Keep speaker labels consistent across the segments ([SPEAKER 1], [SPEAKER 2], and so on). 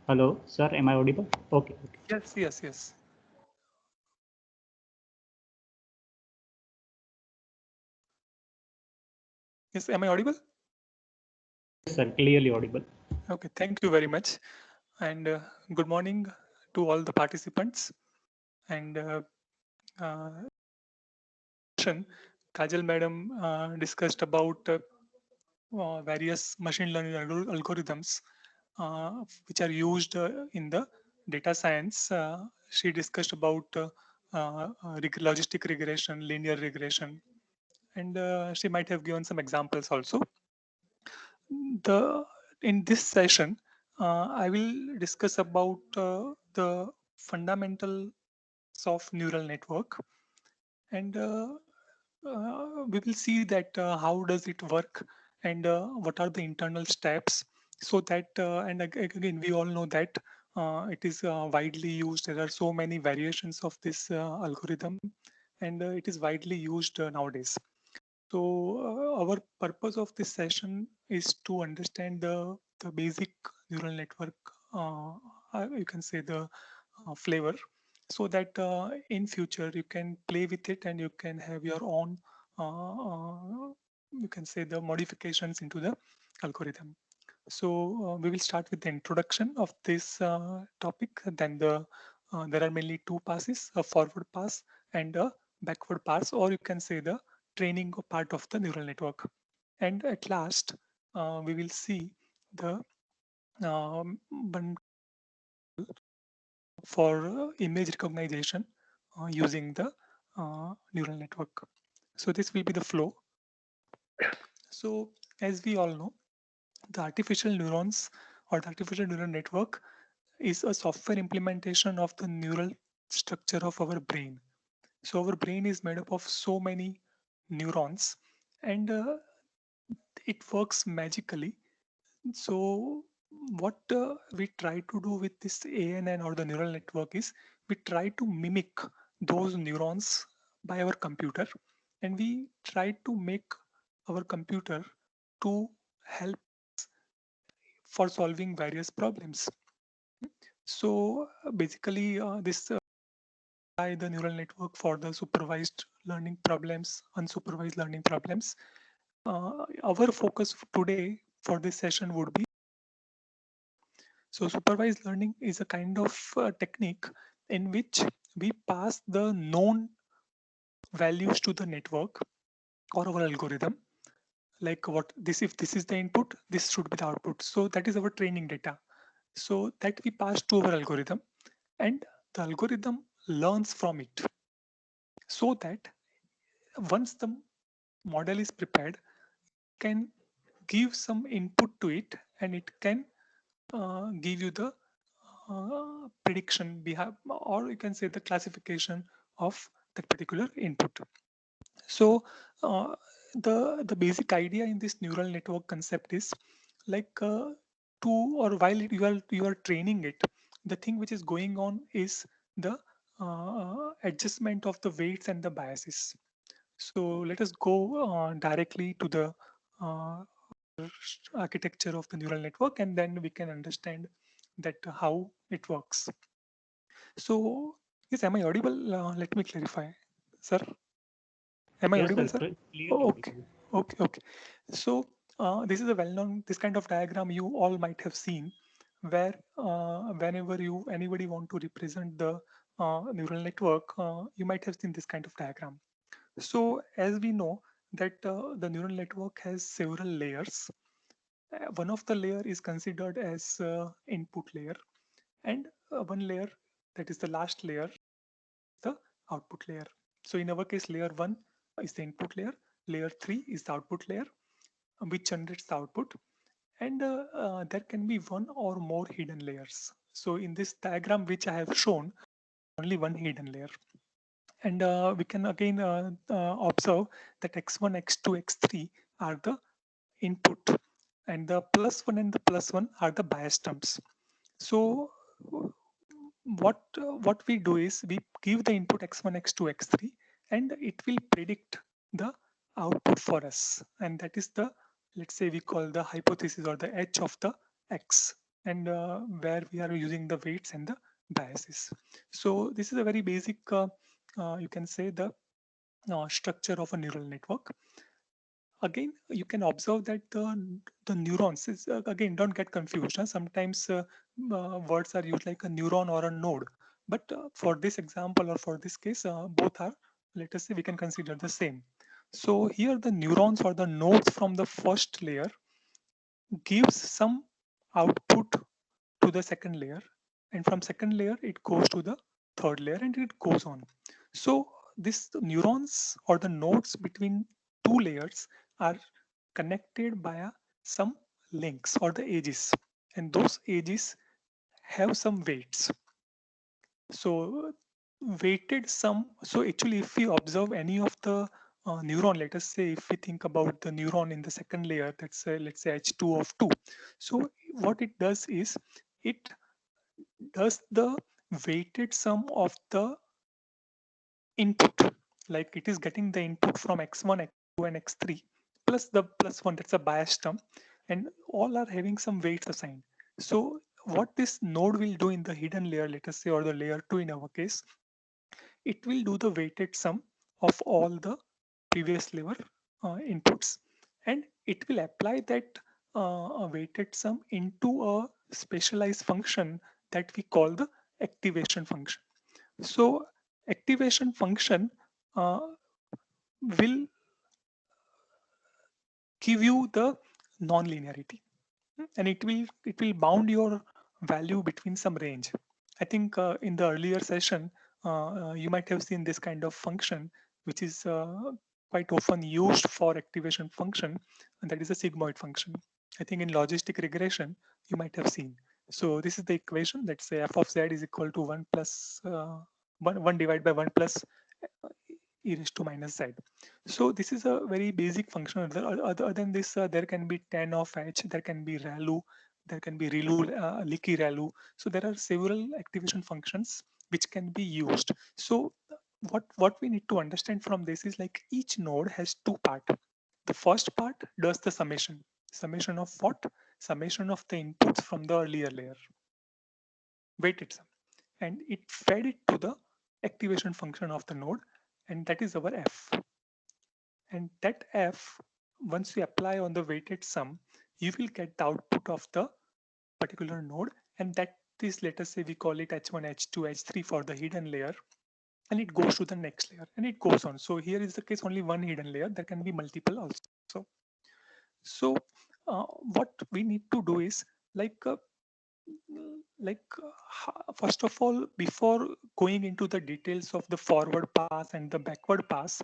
[SPEAKER 1] Hello, sir. Am I audible? Okay.
[SPEAKER 2] Yes, yes, yes. Yes, am I audible?
[SPEAKER 1] Yes, sir. Clearly audible.
[SPEAKER 2] Okay, thank you very much. And good morning to all the participants. And uh, session, Kajal madam discussed about various machine learning algorithms which are used in the data science. She discussed about logistic regression, linear regression, and she might have given some examples also. The in this session, I will discuss about the fundamentals of neural network, and we will see that how does it work and what are the internal steps. So that again, we all know that it is widely used. There are so many variations of this algorithm, and it is widely used nowadays. So our purpose of this session is to understand the basic neural network, you can say the flavor, so that in future you can play with it and you can have your own, you can say the modifications into the algorithm. So we will start with the introduction of this topic. Then there are mainly two passes: a forward pass and a backward pass, or you can say the training part of the neural network. And at last, we will see the one for image recognition using the neural network. So this will be the flow. So as we all know, the artificial neurons or the artificial neural network is a software implementation of the neural structure of our brain. So our brain is made up of so many neurons, and it works magically. So what we try to do with this ANN or the neural network is we try to mimic those neurons by our computer, and we try to make our computer to help for solving various problems. So basically, this by the neural network for the supervised learning problems, unsupervised learning problems. Our focus today for this session would be, so supervised learning is a kind of technique in which we pass the known values to the network or our algorithm, like what this, if this is the input, this should be the output. So that is our training data. So that we pass to our algorithm, and the algorithm learns from it, so that once the model is prepared, can give some input to it, and it can give you the prediction behind, or you can say the classification of that particular input. So uh, the basic idea in this neural network concept is like to, or while you are training it, the thing which is going on is the adjustment of the weights and the biases. So let us go directly to the uh, architecture of the neural network, and then we can understand that how it works. So yes, am I audible? Let me clarify, sir. Am I
[SPEAKER 1] Yes,
[SPEAKER 2] audible,
[SPEAKER 1] sir.
[SPEAKER 2] sir?
[SPEAKER 1] Clearly
[SPEAKER 2] Oh, okay,
[SPEAKER 1] audible.
[SPEAKER 2] okay, okay. So this is a well-known, this kind of diagram you all might have seen, where whenever you anybody want to represent the neural network, you might have seen this kind of diagram. So as we know that the neural network has several layers. One of the layer is considered as input layer, and one layer, that is the last layer, the output layer. So in our case, layer 1 is the input layer, layer 3 is the output layer, which generates the output, and there can be one or more hidden layers. So in this diagram which I have shown, only one hidden layer. And we can again observe that x1, x2, x3 are the input, and the plus 1 and the plus 1 are the bias terms. So what we do is we give the input x1, x2, x3, and it will predict the output for us, and that is the, let's say we call the hypothesis or the h of the x. and where we are using the weights and the biases. So this is a very basic, you can say, the structure of a neural network. Again, you can observe that the neurons is, again, don't get confused, huh? Sometimes words are used like a neuron or a node, but for this example or for this case, both are, let us say, we can consider the same. So here the neurons or the nodes from the first layer gives some output to the second layer, and from second layer it goes to the third layer, and it goes on. So this neurons or the nodes between two layers are connected by some links or the edges, and those edges have some weights. So weighted sum. So actually, if we observe any of the neuron, let us say if we think about the neuron in the second layer, that's let's say H2 of 2. So what it does is it does the weighted sum of the input, like it is getting the input from x1, x2, and x3 plus the plus one, that's a bias term, and all are having some weights assigned. So what this node will do in the hidden layer, let us say, or the layer 2 in our case, it will do the weighted sum of all the previous level inputs, and it will apply that weighted sum into a specialized function that we call the activation function. So activation function uh, will give you the non-linearity, and it will bound your value between some range. I think in the earlier session you might have seen this kind of function, which is quite often used for activation function, and that is a sigmoid function. I think in logistic regression you might have seen. So this is the equation. Let's say f of z is equal to 1 plus 1 divided by 1 plus e raised to minus z. So this is a very basic function. Other than this, there can be tan of h, there can be ReLU, there can be ReLU, leaky ReLU. So there are several activation functions which can be used. So what we need to understand from this is like each node has two parts. The first part does the summation. Summation of what? Summation of the inputs from the earlier layer, weighted sum, and it fed it to the activation function of the node, and that is our f. And that f, once we apply on the weighted sum, you will get the output of the particular node, and that is, let us say, we call it h1, h2, h3 for the hidden layer, and it goes to the next layer, and it goes on. So here is the case, only one hidden layer. There can be multiple also. So what we need to do is like first of all, before going into the details of the forward pass and the backward pass,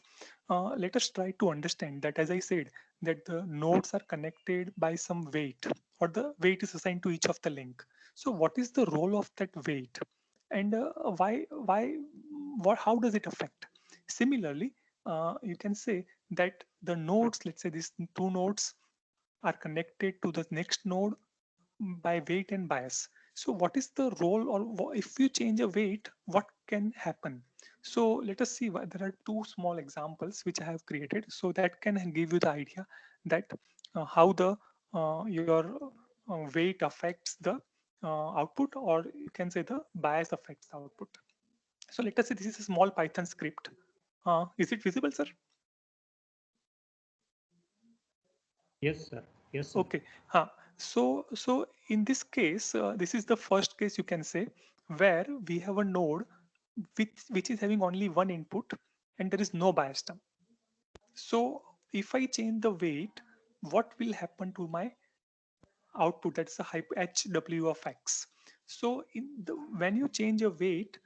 [SPEAKER 2] let us try to understand that, as I said, that the nodes are connected by some weight, or the weight is assigned to each of the link. So what is the role of that weight, and how does it affect? Similarly, you can say that the nodes, let's say these two nodes are connected to the next node by weight and bias. So what is the role, or if you change a weight, what can happen? So let us see. There are two small examples which I have created, so that can give you the idea that how the your weight affects the output, or you can say the bias affects the output. So let us say this is a small Python script. Is it visible, sir?
[SPEAKER 1] Yes, sir. Yes, sir.
[SPEAKER 2] Okay. So in this case, this is the first case, you can say, where we have a node which is having only one input, and there is no bias term. So if I change the weight, what will happen to my output? That's the hw of x. So when you change a weight,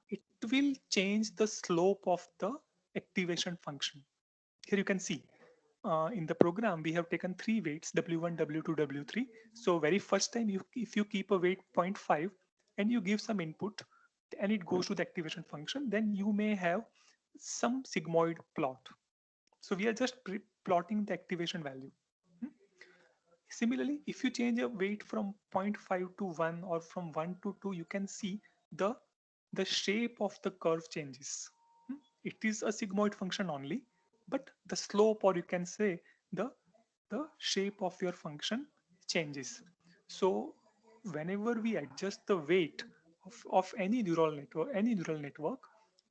[SPEAKER 2] it will change the slope of the activation function. Here you can see in the program we have taken three weights, w1, w2, w3. So very first time, if you keep a weight 0.5 and you give some input and it goes to the activation function, then you may have some sigmoid plot. So we are just plotting the activation value. Hmm? Similarly, if you change a weight from zero point 0.5 to 1, or from 1 to 2, you can see the the shape of the curve changes. It is a sigmoid function only, but the slope, or you can say the the shape of your function changes. So whenever we adjust the weight of any neural network,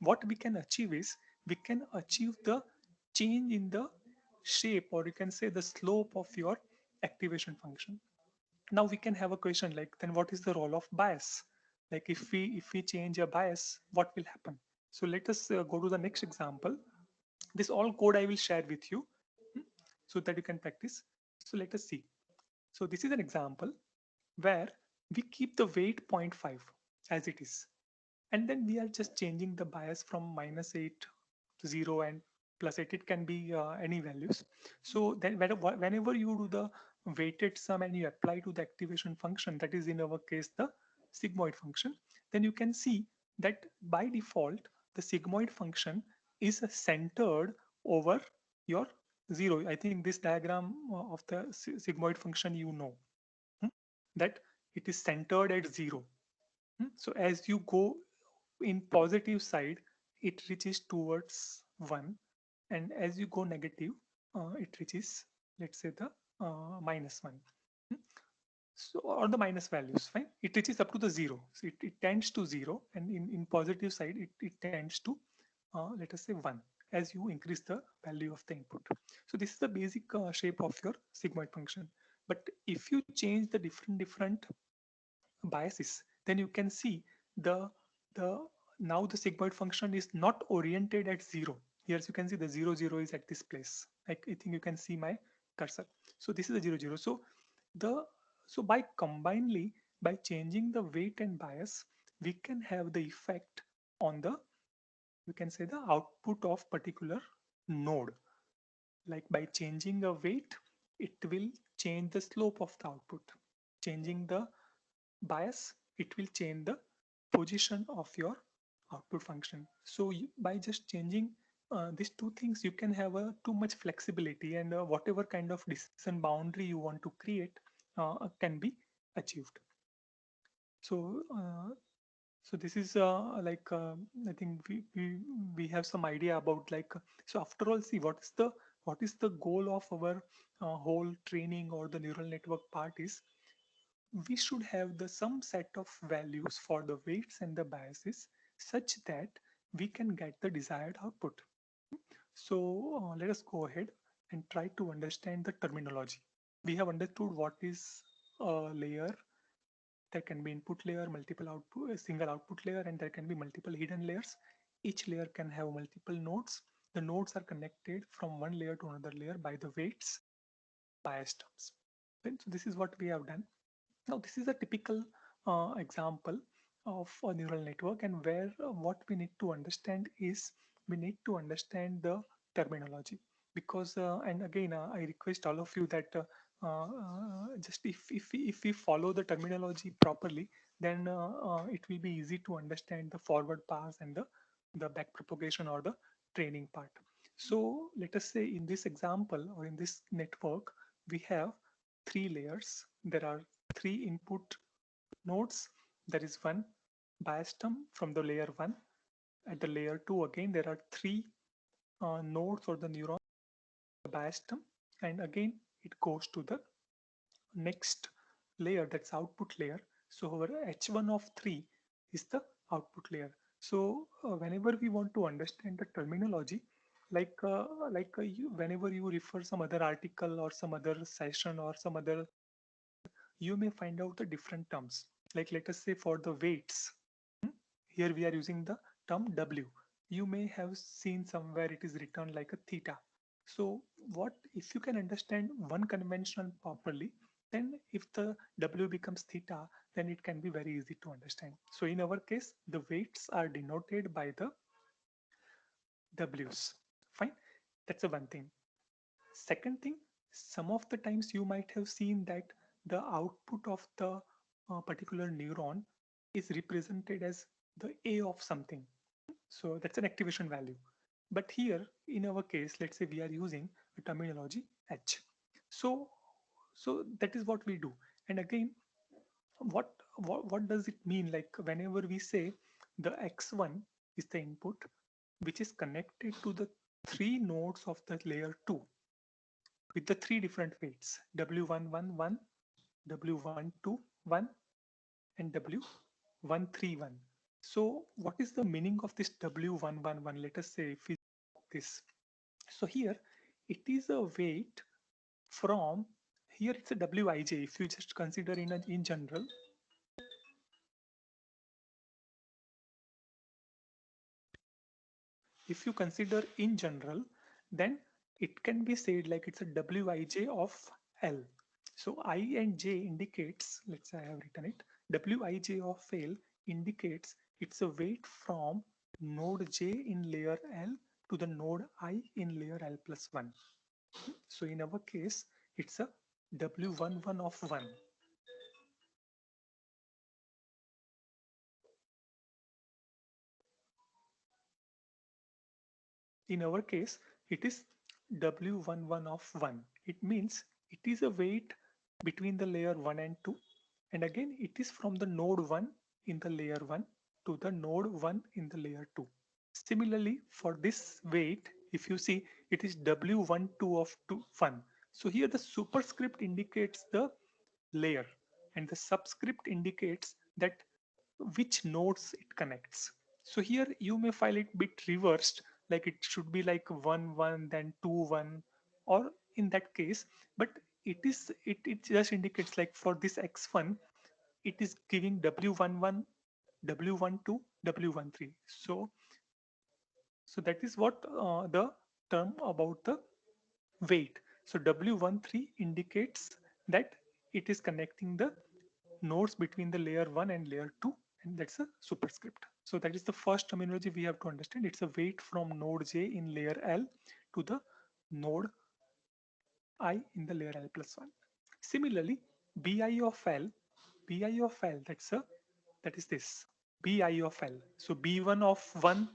[SPEAKER 2] what we can achieve is we can achieve the change in the shape, or you can say the slope of your activation function. Now we can have a question like, then what is the role of bias? Like if we change a bias, what will happen? So let us go to the next example. This all code I will share with you, hmm, so that you can practice. So let us see. So this is an example where we keep the weight zero point 0.5 as it is, and then we are just changing the bias from -8 to 0 and +8. It can be any values. So then whenever you do the weighted sum and you apply to the activation function, that is in our case the sigmoid function, then you can see that by default the sigmoid function is centered over your 0. I think this diagram of the sigmoid function, you know, hmm, that it is centered at 0. So as you go in positive side, it reaches towards 1, and as you go negative, it reaches, let's say, the -1. Hmm. So, or the minus values, fine. It reaches up to the 0. So it tends to 0, and in positive side, it tends to, let us say, 1 as you increase the value of the input. So this is the basic shape of your sigmoid function. But if you change the different biases, then you can see the the now the sigmoid function is not oriented at 0. Here you can see the 0 0 is at this place. Like, I think you can see my cursor. So this is the 0 0. So the by combinedly, by changing the weight and bias, we can have the effect on the, we can say, the output of particular node. Like by changing a weight, it will change the slope of the output. Changing the bias, it will change the position of your output function. So by just changing these two things, you can have a too much flexibility, and whatever kind of decision boundary you want to create can be achieved. So so this is I think we have some idea about, like, so after all, see, what is the goal of our whole training or the neural network part is, we should have the some set of values for the weights and the biases such that we can get the desired output. So let us go ahead and try to understand the terminology. We have understood what is a layer. There can be input layer, multiple output, a single output layer, and there can be multiple hidden layers. Each layer can have multiple nodes. The nodes are connected from one layer to another layer by the weights, bias terms. Right? So this is what we have done. Now, this is a typical example of a neural network, and where what we need to understand is we need to understand the terminology, because and again, I request all of you that just if we follow the terminology properly, then it will be easy to understand the forward pass and the back propagation or the training part. So let us say in this example or in this network, we have three layers. There are three input nodes. There is one bias term from the layer 1. At the layer 2, again, there are three nodes or the neurons, the bias term, and again it goes to the next layer, that's output layer. So our H1 of 3 is the output layer. So whenever we want to understand the terminology, whenever you refer some other article or some other session or some other, you may find out the different terms. Like, let us say for the weights, hmm, here we are using the term W. You may have seen somewhere it is written like a theta. So what if you can understand one convention properly, then if the W becomes theta, then it can be very easy to understand. So in our case, the weights are denoted by the W's. Fine. That's the one thing. Second thing, some of the times you might have seen that the output of the particular neuron is represented as the A of something. So that's an activation value. But here, in our case, let's say we are using a terminology H. So, so that is what we do. And again, what does it mean? Like whenever we say the X1 is the input, which is connected to the three nodes of the layer 2 with the three different weights W111, W121, and W131. So what is the meaning of this W111? Let us say if we this. So here it is a weight from, here it's a Wij. If you just consider in general, if you consider in general, then it can be said like it's a Wij of L. So I and J indicates, let's say I have written it, Wij of L indicates it's a weight from node J in layer L to the node I in layer L plus 1. So in our case, it's a W11 of 1. In our case, it is W11 of 1. It means it is a weight between the layer 1 and 2. And again, it is from the node 1 in the layer 1 to the node 1 in the layer 2. Similarly, for this weight, if you see, it is W12 of 1. So here the superscript indicates the layer and the subscript indicates that which nodes it connects. So here you may file it bit reversed, like it should be like 1 1 then 2 1, or in that case, but it just indicates like for this x1 it is giving w11 w12 w13. So that is what the term about the weight. So W13 indicates that it is connecting the nodes between the layer 1 and layer 2, and that's a superscript. So that is the first terminology we have to understand. It's a weight from node J in layer L to the node I in the layer L plus 1. Similarly, BI of L, BI of L, that is this, BI of L. So B1 of 1,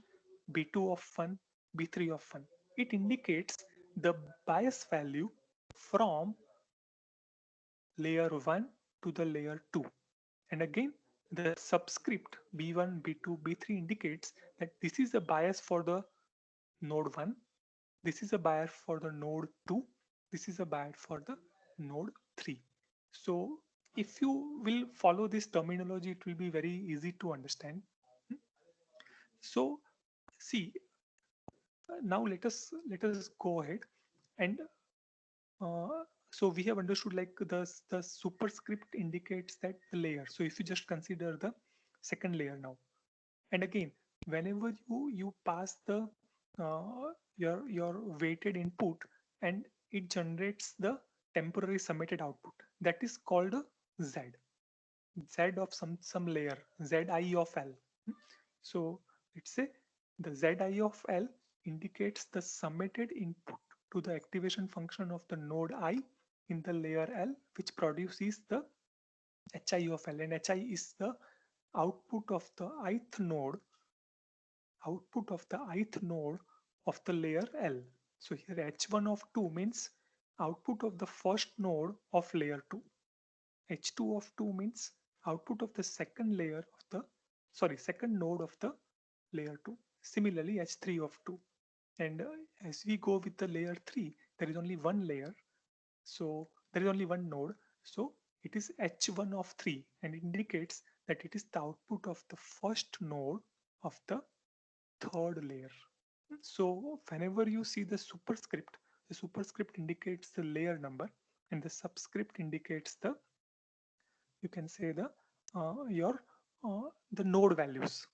[SPEAKER 2] B2 of 1, B3 of 1. It indicates the bias value from layer 1 to the layer 2. And again, the subscript B1, B2, B3 indicates that this is a bias for the node 1, this is a bias for the node 2, this is a bias for the node 3. So if you will follow this terminology, it will be very easy to understand. So see, now let us go ahead and so we have understood like the superscript indicates that the layer. So if you just consider the second layer now, and again, whenever you pass the your weighted input and it generates the temporary submitted output, that is called a Z. Z of some layer, Zi of L. So let's say the Zi of L indicates the submitted input to the activation function of the node I in the layer L, which produces the Hi of L, and Hi is the output of the ith node, of the layer L. So here H1 of 2 means output of the first node of layer 2. H2 of 2 means output of the second layer of the, second node of the layer 2. Similarly, H3 of 2. And as we go with the layer 3, there is only one layer. So there is only one node. So it is H1 of 3 and it indicates that it is the output of the first node of the third layer. So whenever you see the superscript indicates the layer number and the subscript indicates the, you can say the your the node values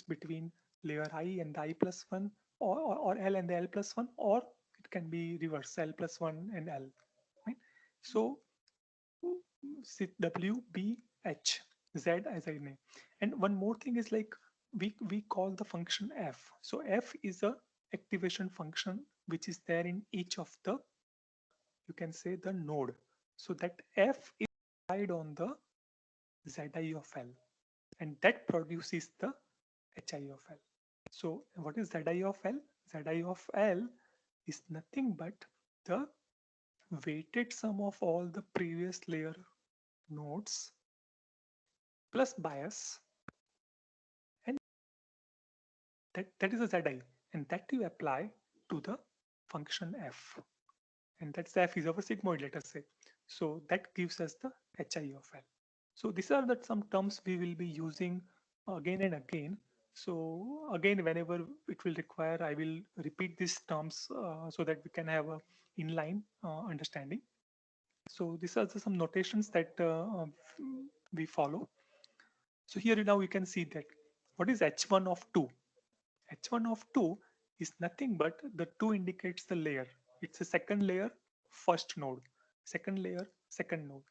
[SPEAKER 2] between layer I and the I plus 1, or L and the L plus 1, or it can be reverse, L plus 1 and L, right? So W, B, H, Z as I name. And one more thing is like we call the function F. So F is a activation function which is there in each of the, you can say the node. So that F is applied on the Zi of L, and that produces the Hi of L. So what is Zi of L? Zi of L is nothing but the weighted sum of all the previous layer nodes plus bias, and that is a Zi, and that you apply to the function F, and that's F is our sigmoid, let us say. So that gives us the Hi of L. So these are some terms we will be using again and again. So again, whenever it will require, I will repeat these terms so that we can have a inline understanding. So these are some notations that we follow. So here now you can see that what is h1 of 2? h1 of 2 is nothing but the 2 indicates the layer. It's a second layer, first node, second layer, second node,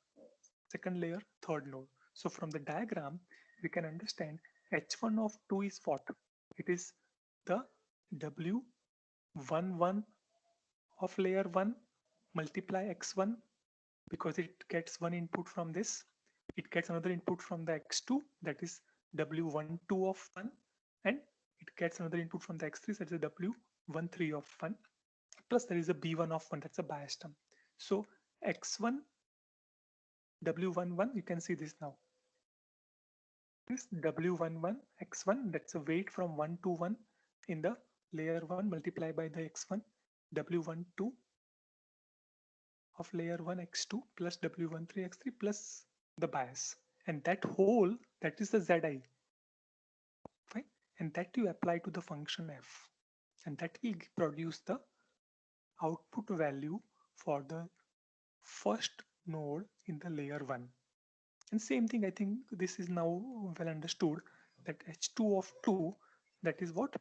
[SPEAKER 2] second layer, third node. So from the diagram, we can understand h1 of 2 is what? It is the w11 of layer 1 multiply x1 because it gets one input from this. It gets another input from the x2, that is w12 of 1, and it gets another input from the x3, that is w13 of 1, plus there is a b1 of 1, that's a bias term. So x1 w11, you can see this now. This w11 x1, that's a weight from 1 to 1 in the layer 1 multiplied by the x1, w12 of layer 1 x2 plus w13 x3 plus the bias, and that whole, that is the zi, fine, and that you apply to the function f, and that will produce the output value for the first node in the layer 1. And same thing, I think this is now well understood, that h2 of 2, that is what,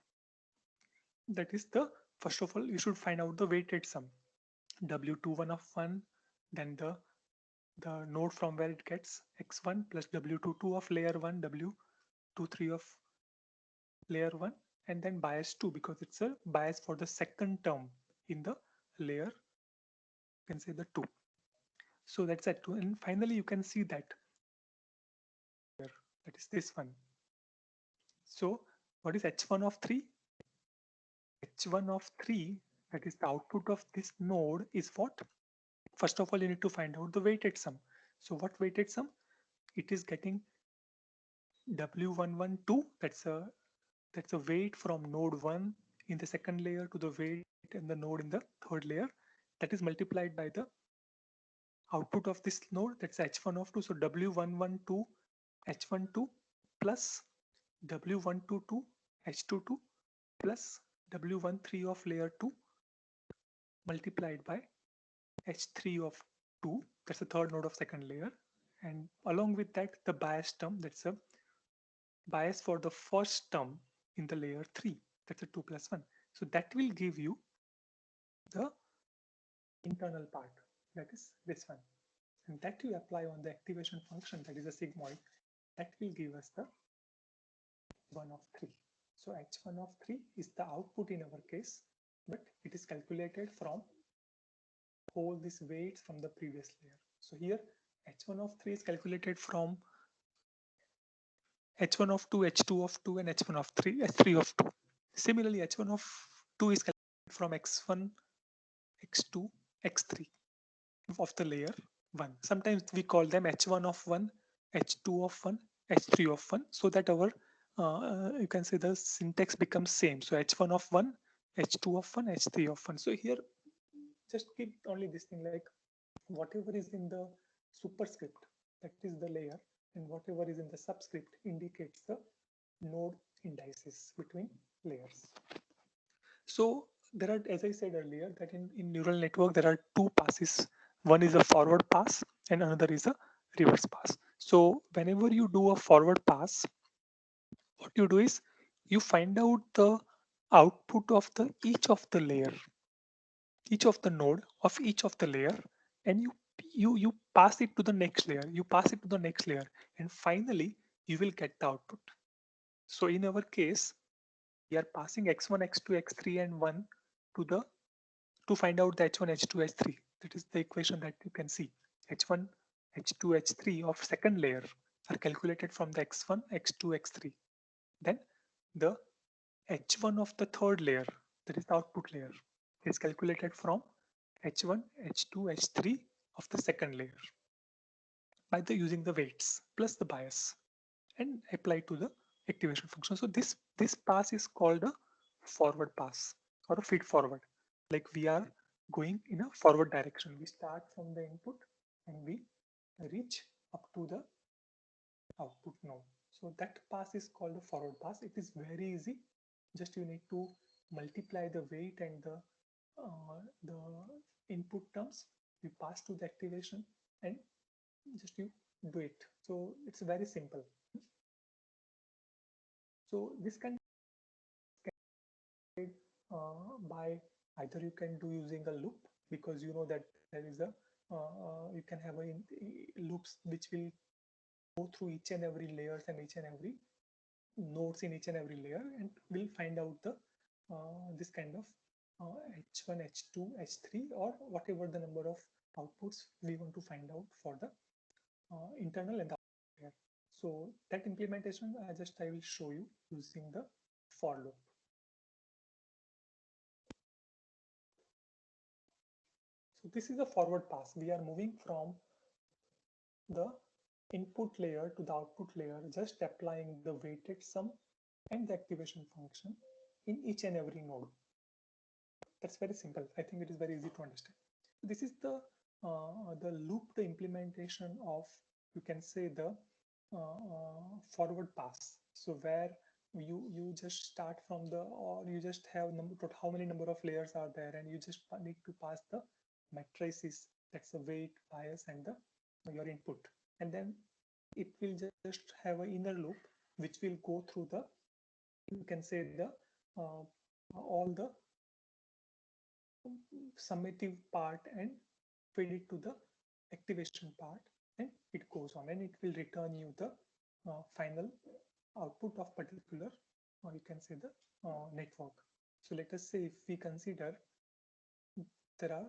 [SPEAKER 2] that is the, first of all you should find out the weighted sum, w21 of 1, then the node from where it gets x1 plus w22 of layer 1, w23 of layer 1, and then bias 2 because it's a bias for the second term in the layer, you can say the 2. So that's at 2, and finally you can see that here, that is this one. So what is h1 of 3? h1 of 3, that is the output of this node, is what? First of all, you need to find out the weighted sum. So what weighted sum? It is getting w112, that's a weight from node 1 in the second layer to the weight in the node in the third layer, that is multiplied by the output of this node, that's h1 of 2. So w112 h12 plus w122 h22 plus w13 of layer 2 multiplied by h3 of 2, that's the third node of second layer, and along with that the bias term, that's a bias for the first term in the layer 3, that's a 2 plus 1. So that will give you the internal part, that is this one, and that you apply on the activation function, that is a sigmoid, that will give us the 1 of 3. So h1 of 3 is the output in our case, but it is calculated from all these weights from the previous layer. So here h1 of 3 is calculated from h1 of 2, h2 of 2, and h1 of 3, h3 of 2. Similarly, h1 of 2 is calculated from x1, x2, x3 of the layer 1. Sometimes we call them h1 of 1, h2 of 1, h3 of 1, so that our you can say the syntax becomes same. So h1 of 1, h2 of 1, h3 of 1. So here just keep only this thing, like whatever is in the superscript, that is the layer, and whatever is in the subscript indicates the node indices between layers. So there are, as I said earlier, that in neural network there are two passes. One is a forward pass and another is a reverse pass. So whenever you do a forward pass, what you do is you find out the output of the each of the layer, each of the node of each of the layer, and you pass it to the next layer, you pass it to the next layer, and finally you will get the output. So in our case, we are passing x1, x2, x3, and 1 to the to find out the h1, h2, h3. That is the equation that you can see. h1, h2, h3 of second layer are calculated from the x1, x2, x3. Then the h1 of the third layer, that is the output layer, is calculated from h1, h2, h3 of the second layer by the using the weights plus the bias and apply to the activation function. So this pass is called a forward pass or a feed forward. Like we are going in a forward direction. We start from the input and we reach up to the output node. So that pass is called a forward pass. It is very easy. Just you need to multiply the weight and the input terms. You pass to the activation and just you do it. So it's very simple. So this can by either you can do using a loop, because you know that there is a you can have a loops which will go through each and every layers and each and every nodes in each and every layer, and we'll find out the this kind of h1, h2, h3, or whatever the number of outputs we want to find out for the internal and the outer layer. So that implementation I will show you using the for loop. So this is a forward pass. We are moving from the input layer to the output layer, just applying the weighted sum and the activation function in each and every node. That's very simple. I think it is very easy to understand. This is the looped implementation of, you can say, the forward pass. So where you just start from the, or you just have how many number of layers are there, and you just need to pass the matrices, that's the weight, bias, and the your input, and then it will just have an inner loop which will go through the, you can say, the all the summative part and feed it to the activation part, and it goes on, and it will return you the final output of particular, or you can say, the network. So let us say if we consider there are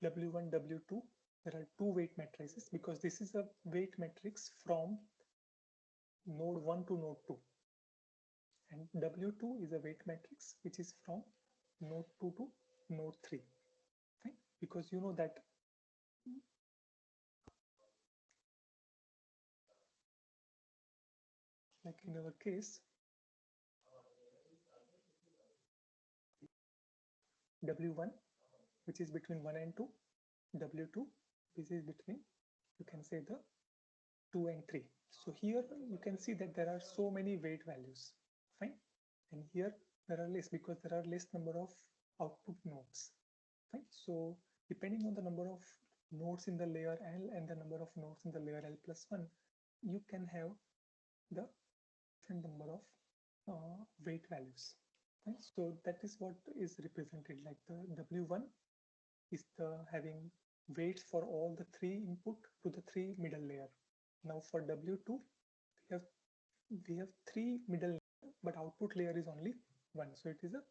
[SPEAKER 2] W1, W2, there are two weight matrices, because this is a weight matrix from node 1 to node 2, and W2 is a weight matrix which is from node 2 to node 3. Right? Because you know that like in our case, W1, which is between 1 and 2, W2, this is between, you can say, the 2 and 3. So here you can see that there are so many weight values. Fine. And here there are less, because there are less number of output nodes. Fine. So depending on the number of nodes in the layer L and the number of nodes in the layer L plus 1, you can have the different number of weight values. Right? So that is what is represented, like the W1 is the having weights for all the three input to the three middle layer. Now for W2, we have three middle layer, but output layer is only one. So it is a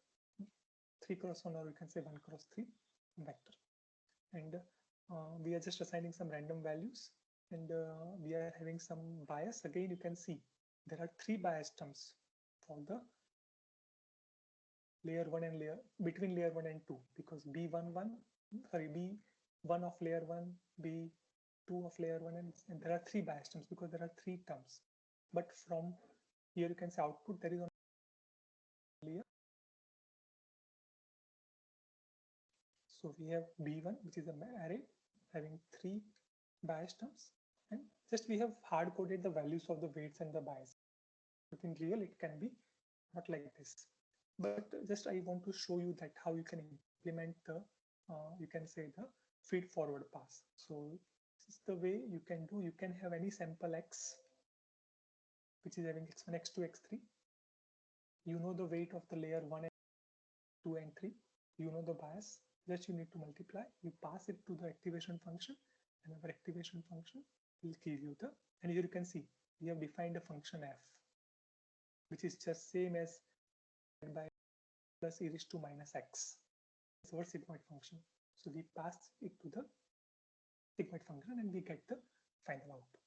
[SPEAKER 2] 3x1, or you can say 1x3 vector. And we are just assigning some random values, and we are having some bias. Again, you can see there are three bias terms for the layer 1 and layer between layer 1 and 2, because B1 of layer 1, B2 of layer 1, and there are three bias terms because there are three terms. But from here you can say output, there is only a, so we have B1, which is an array having three bias terms, and just we have hard coded the values of the weights and the bias. But in real it can be not like this. But just I want to show you that how you can implement the you can say the feed forward pass. So this is the way you can do. You can have any sample X which is having X1, X2, X3. You know the weight of the layer 1 and 2 and 3. You know the bias. Just you need to multiply. You pass it to the activation function, and our activation function will give you the, and here you can see we have defined a function f, which is just same as by plus e raised to minus x. It's our sigmoid function. So we pass it to the sigmoid function and we get the final output.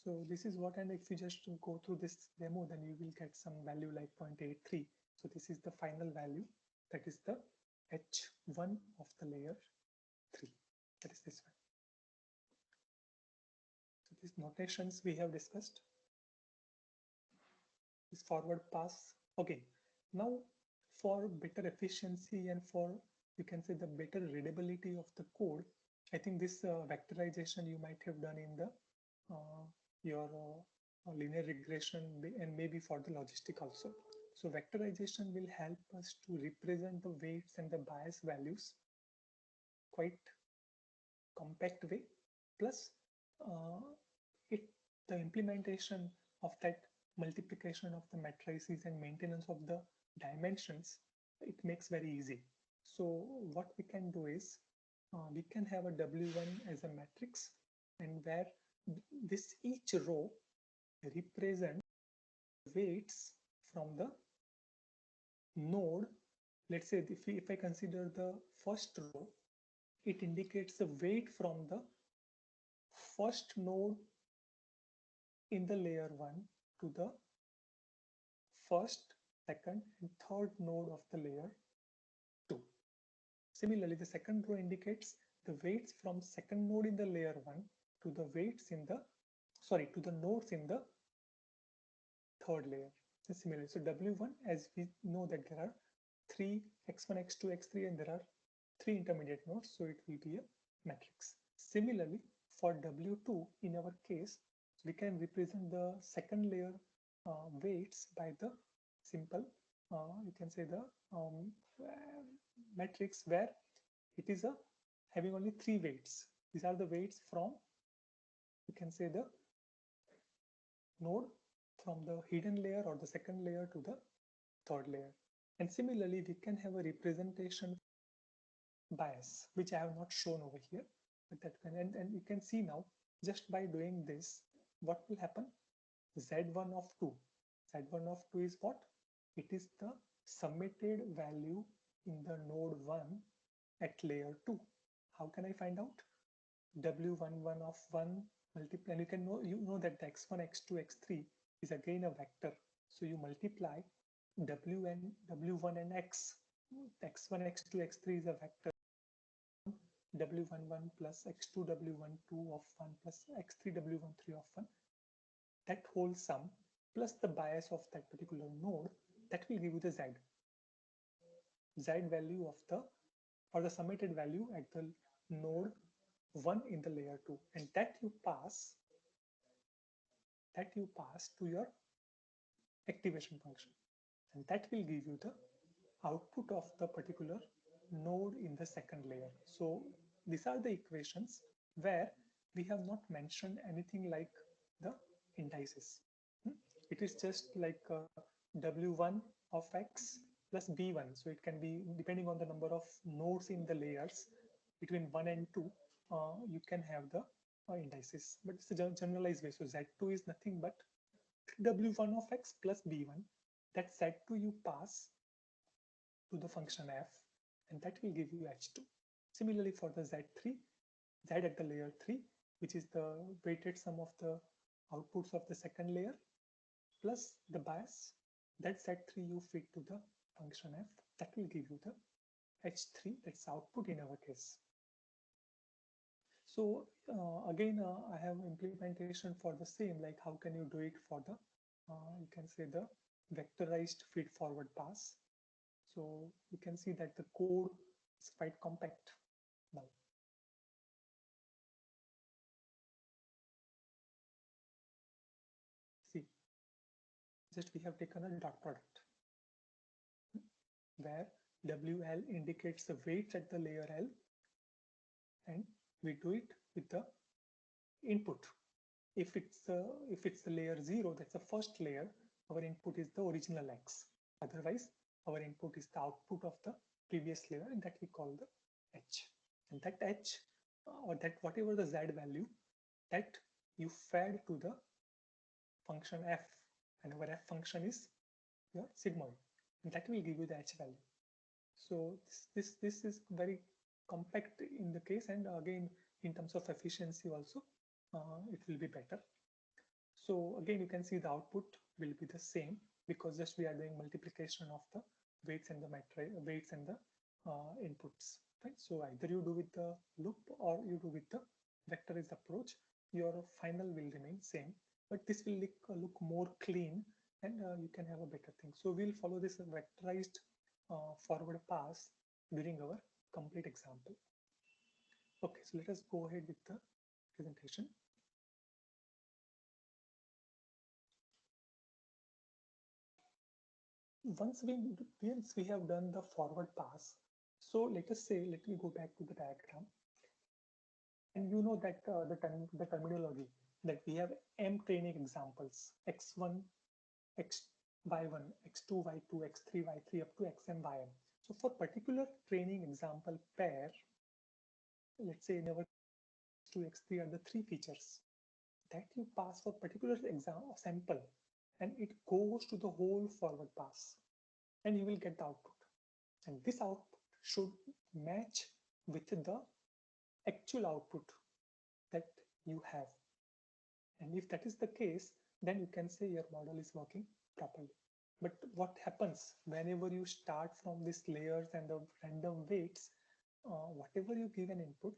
[SPEAKER 2] So this is what, and if you just go through this demo, then you will get some value like 0.83. So this is the final value, that is the H1 of the layer 3. That is this one. So these notations we have discussed. This forward pass. Okay. Now for better efficiency and for, you can say, the better readability of the code, I think this vectorization you might have done in the your linear regression, and maybe for the logistic also. So vectorization will help us to represent the weights and the bias values quite compact way. Plus, uh, it the implementation of that multiplication of the matrices and maintenance of the dimensions, it makes very easy. So what we can do is we can have a W1 as a matrix, and where this each row represent weights from the node. Let's say if I consider the first row, it indicates the weight from the first node in the layer 1 to the first, second, and third node of the layer 2. Similarly, the second row indicates the weights from second node in the layer 1 to the weights in the, to the nodes in the third layer. And similarly, so W1, as we know that there are 3 x1, x2, x3, and there are 3 intermediate nodes, so it will be a matrix. Similarly, for W2, in our case, we can represent the second layer weights by the simple, you can say the matrix where it is a having only 3 weights. These are the weights from, you can say, the node from the hidden layer or the second layer to the third layer. And similarly, we can have a representation bias, which I have not shown over here, but that can, and you can see now, just by doing this, what will happen? Z1 of 2. Z1 of 2 is what? It is the submitted value in the node 1 at layer 2. How can I find out? W11 of 1 multiply, and you know that the x1, x2, x3 is again a vector. So you multiply W1 and x. X1, x2, x3 is a vector. W11 plus x2 W12 of 1 plus x3 W13 of 1. That whole sum plus the bias of that particular node, that will give you the Z value of the, or the summated value at the node 1 in the layer 2, and that you pass to your activation function, and that will give you the output of the particular node in the second layer. So these are the equations where we have not mentioned anything like the indices. It is just like W1 of x plus B1. So it can be, depending on the number of nodes in the layers between 1 and 2, you can have the indices, but it's a generalized way. So Z2 is nothing but W1 of x plus B1. That Z2 you pass to the function f, and that will give you H2. Similarly, for the Z3, Z at the layer 3, which is the weighted sum of the outputs of the second layer plus the bias, that Z3 you feed to the function f, that will give you the H3, that's output in our case. So again, I have implementation for the same, like how can you do it for the, you can say the vectorized feed forward pass. So you can see that the code is quite compact now. See, just we have taken a dot product where WL indicates the weights at the layer L, and we do it with the input. If it's the layer 0, that's the first layer, our input is the original X. Otherwise, our input is the output of the previous layer, and that we call the H. And that H, or that whatever the Z value, that you fed to the function f, and our f function is your sigmoid, and that will give you the H value. So this is very compact in the case, and again in terms of efficiency also it will be better. So again, you can see the output will be the same, because just we are doing multiplication of the weights and the weights and the inputs, right? So either you do with the loop or you do with the vectorized approach, your final will remain same, but this will look more clean, and you can have a better thing. So we'll follow this vectorized forward pass during our complete example. Okay, so let us go ahead with the presentation. once we have done the forward pass, so let us say, let me go back to the diagram, and you know that the terminology that we have m training examples x1, x y1, x2, y2, x3, y3 up to xm yn. So for particular training example pair, let's say in our x2, x3 are the three features that you pass for particular exam sample, and it goes to the whole forward pass, and you will get the output. And this output should match with the actual output that you have. And if that is the case, then you can say your model is working properly. But what happens whenever you start from these layers and the random weights, whatever you give an input,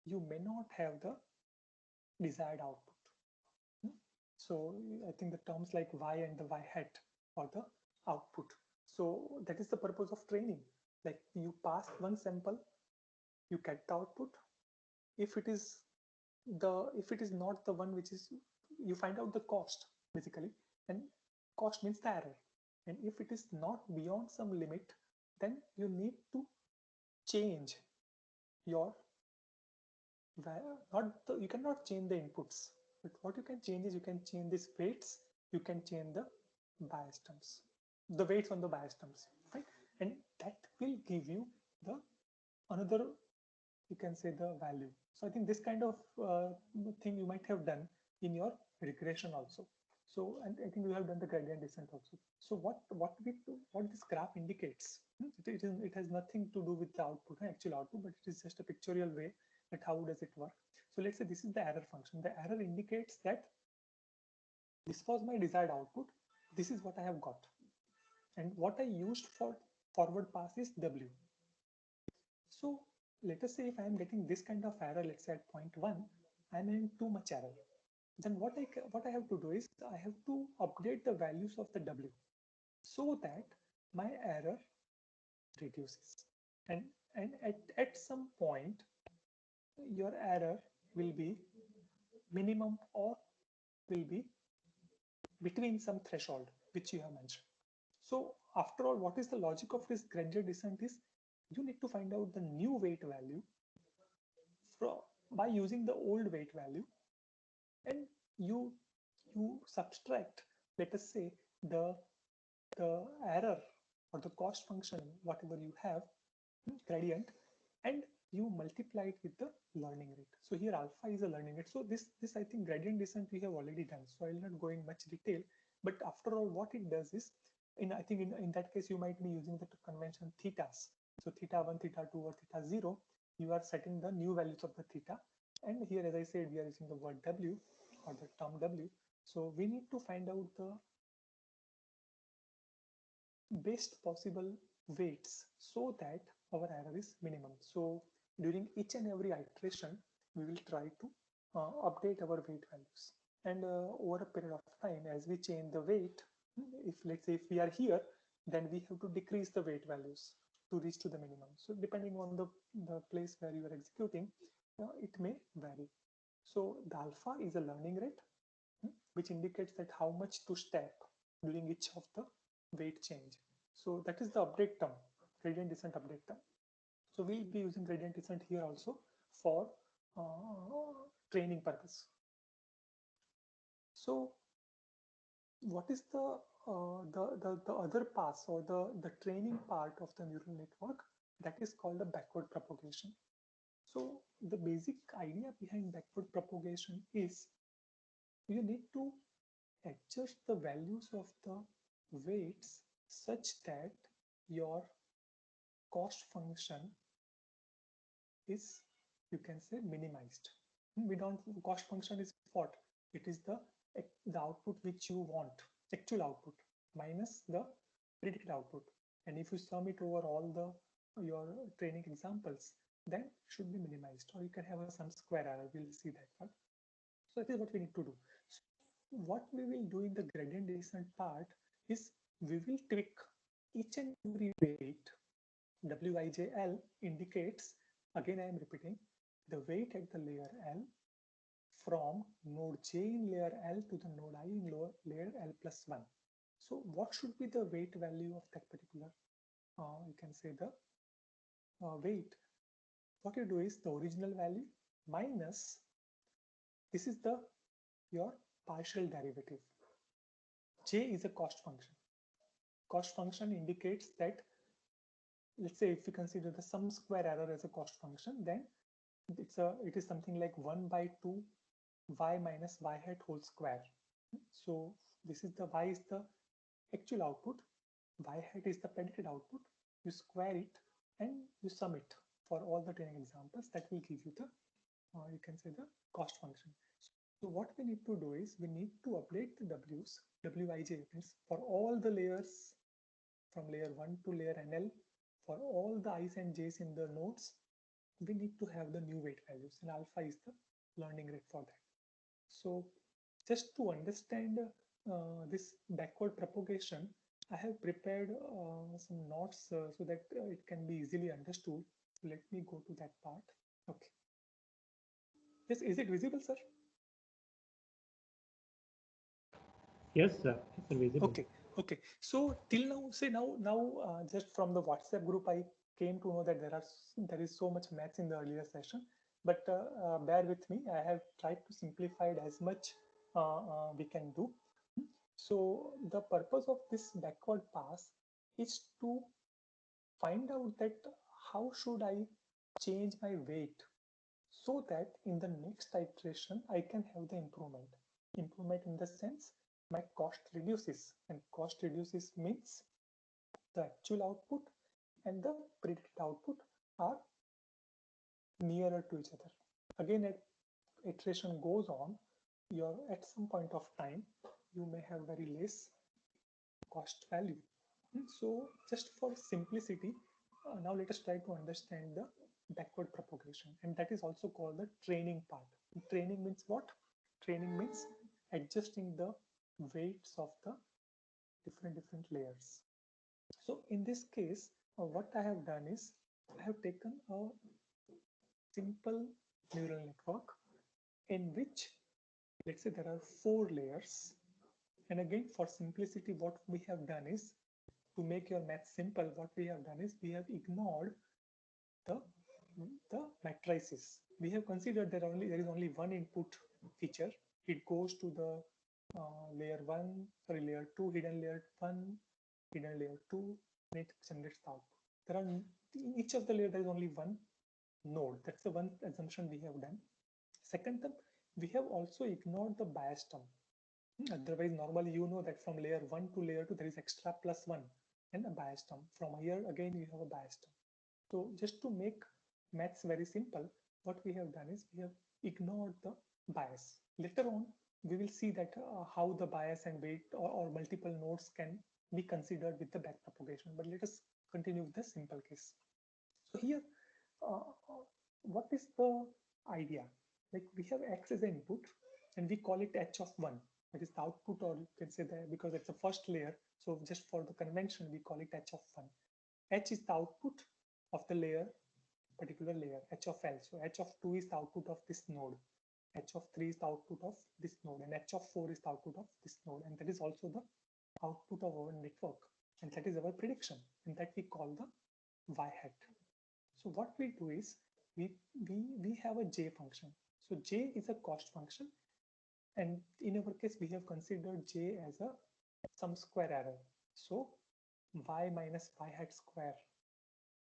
[SPEAKER 2] you may not have the desired output. So I think the terms like y and the y hat or the output. So that is the purpose of training. Like you pass one sample, you get the output. If it is not the one which is, you find out the cost basically, and cost means the error. And if it is not beyond some limit, then you need to change your you cannot change the inputs, but what you can change is you can change these weights, you can change the bias terms, the weights on the bias terms, right? And that will give you the another, you can say, the value. So I think this kind of thing you might have done in your regression also. So, and I think we have done the gradient descent also. So what this graph indicates, it has nothing to do with the output, actual output, but it is just a pictorial way that how does it work. So let's say this is the error function. The error indicates that this was my desired output. This is what I have got. And what I used for forward pass is W. So let us say if I am getting this kind of error, let's say at 0.1, I am in too much error. Then what I have to do is I have to update the values of the W so that my error reduces. And at some point, your error will be minimum or will be between some threshold which you have mentioned. So after all, what is the logic of this gradient descent is you need to find out the new weight value by using the old weight value, and you subtract, let us say, the error or the cost function, whatever you have, gradient, and you multiply it with the learning rate. So here alpha is a learning rate. So this I think gradient descent we have already done, so I will not go in much detail. But after all, what it does is, I think in that case you might be using the convention thetas. So theta 1, theta 2, or theta 0, you are setting the new values of the theta. And here, as I said, we are using the word W or the term W. So we need to find out the best possible weights so that our error is minimum. So during each and every iteration, we will try to update our weight values. And over a period of time, as we change the weight, if let's say if we are here, then we have to decrease the weight values to reach to the minimum. So depending on the place where you are executing, it may vary. So the alpha is a learning rate, which indicates that how much to step during each of the weight change. So that is the update term, gradient descent update term. So we'll be using gradient descent here also for training purpose. So what is the other pass or the training part of the neural network? That is called the backward propagation. So the basic idea behind backward propagation is you need to adjust the values of the weights such that your cost function is, you can say, minimized. We don't, cost function is what? It is the output which you want, actual output minus the predicted output. And if you sum it over all your training examples, then should be minimized, or you can have some square error. We'll see that one. So that is what we need to do. So what we will do in the gradient descent part is we will tweak each and every weight. Wijl indicates, again I am repeating, the weight at the layer L from node J in layer L to the node I in layer L plus 1. So what should be the weight value of that particular, you can say the weight. What you do is the original value minus, this is the your partial derivative. J is a cost function. Cost function indicates that, let's say if we consider the sum square error as a cost function, then it is something like 1 by 2 y minus y hat whole square. So this is the y is the actual output, y hat is the predicted output. You square it and you sum it for all the training examples. That will give you the you can say the cost function. So what we need to do is we need to update the w's, wij means for all the layers from layer 1 to layer nl, for all the i's and j's in the nodes, we need to have the new weight values, and alpha is the learning rate for that. So just to understand this backward propagation, I have prepared some notes so that it can be easily understood. Let me go to that part. Okay. Yes, is it visible, sir?
[SPEAKER 1] Yes, sir. It's visible.
[SPEAKER 2] Okay. So till now, say now, just from the WhatsApp group, I came to know that there is so much maths in the earlier session. But bear with me. I have tried to simplify it as much we can do. So the purpose of this backward pass is to find out that how should I change my weight so that in the next iteration I can have the improvement. Improvement in the sense my cost reduces, and cost reduces means the actual output and the predicted output are nearer to each other. Again, as iteration goes on, at some point of time you may have very less cost value. So just for simplicity, now let us try to understand the backward propagation, and that is also called the training part. Training means what? Training means adjusting the weights of the different layers. So in this case, what I have done is I have taken a simple neural network in which, let's say there are 4 layers. And again, for simplicity, what we have done is, to make your math simple, what we have done is we have ignored the matrices. We have considered that there is only one input feature. It goes to the layer 2, hidden layer 1, hidden layer 2, and it generates the output. There are, in each of the layer there is only one node. That's the one assumption we have done. Second term, we have also ignored the bias term. Otherwise, normally you know that from layer 1 to layer 2 there is extra plus 1 and a bias term. From here again you have a bias term. So just to make maths very simple, what we have done is we have ignored the bias. Later on, we will see that how the bias and weight or multiple nodes can be considered with the back propagation. But let us continue with the simple case. So here, what is the idea? Like we have x as an input and we call it h of 1. That is the output, or you can say that because it's the first layer. So just for the convention, we call it h of 1. H is the output of the layer, particular layer, h of L. So h of 2 is the output of this node. H of 3 is the output of this node, and h of 4 is the output of this node. And that is also the output of our network. And that is our prediction. And that we call the y hat. So what we do is we have a j function. So j is a cost function. And in our case, we have considered j as a sum square error. So y minus y hat square,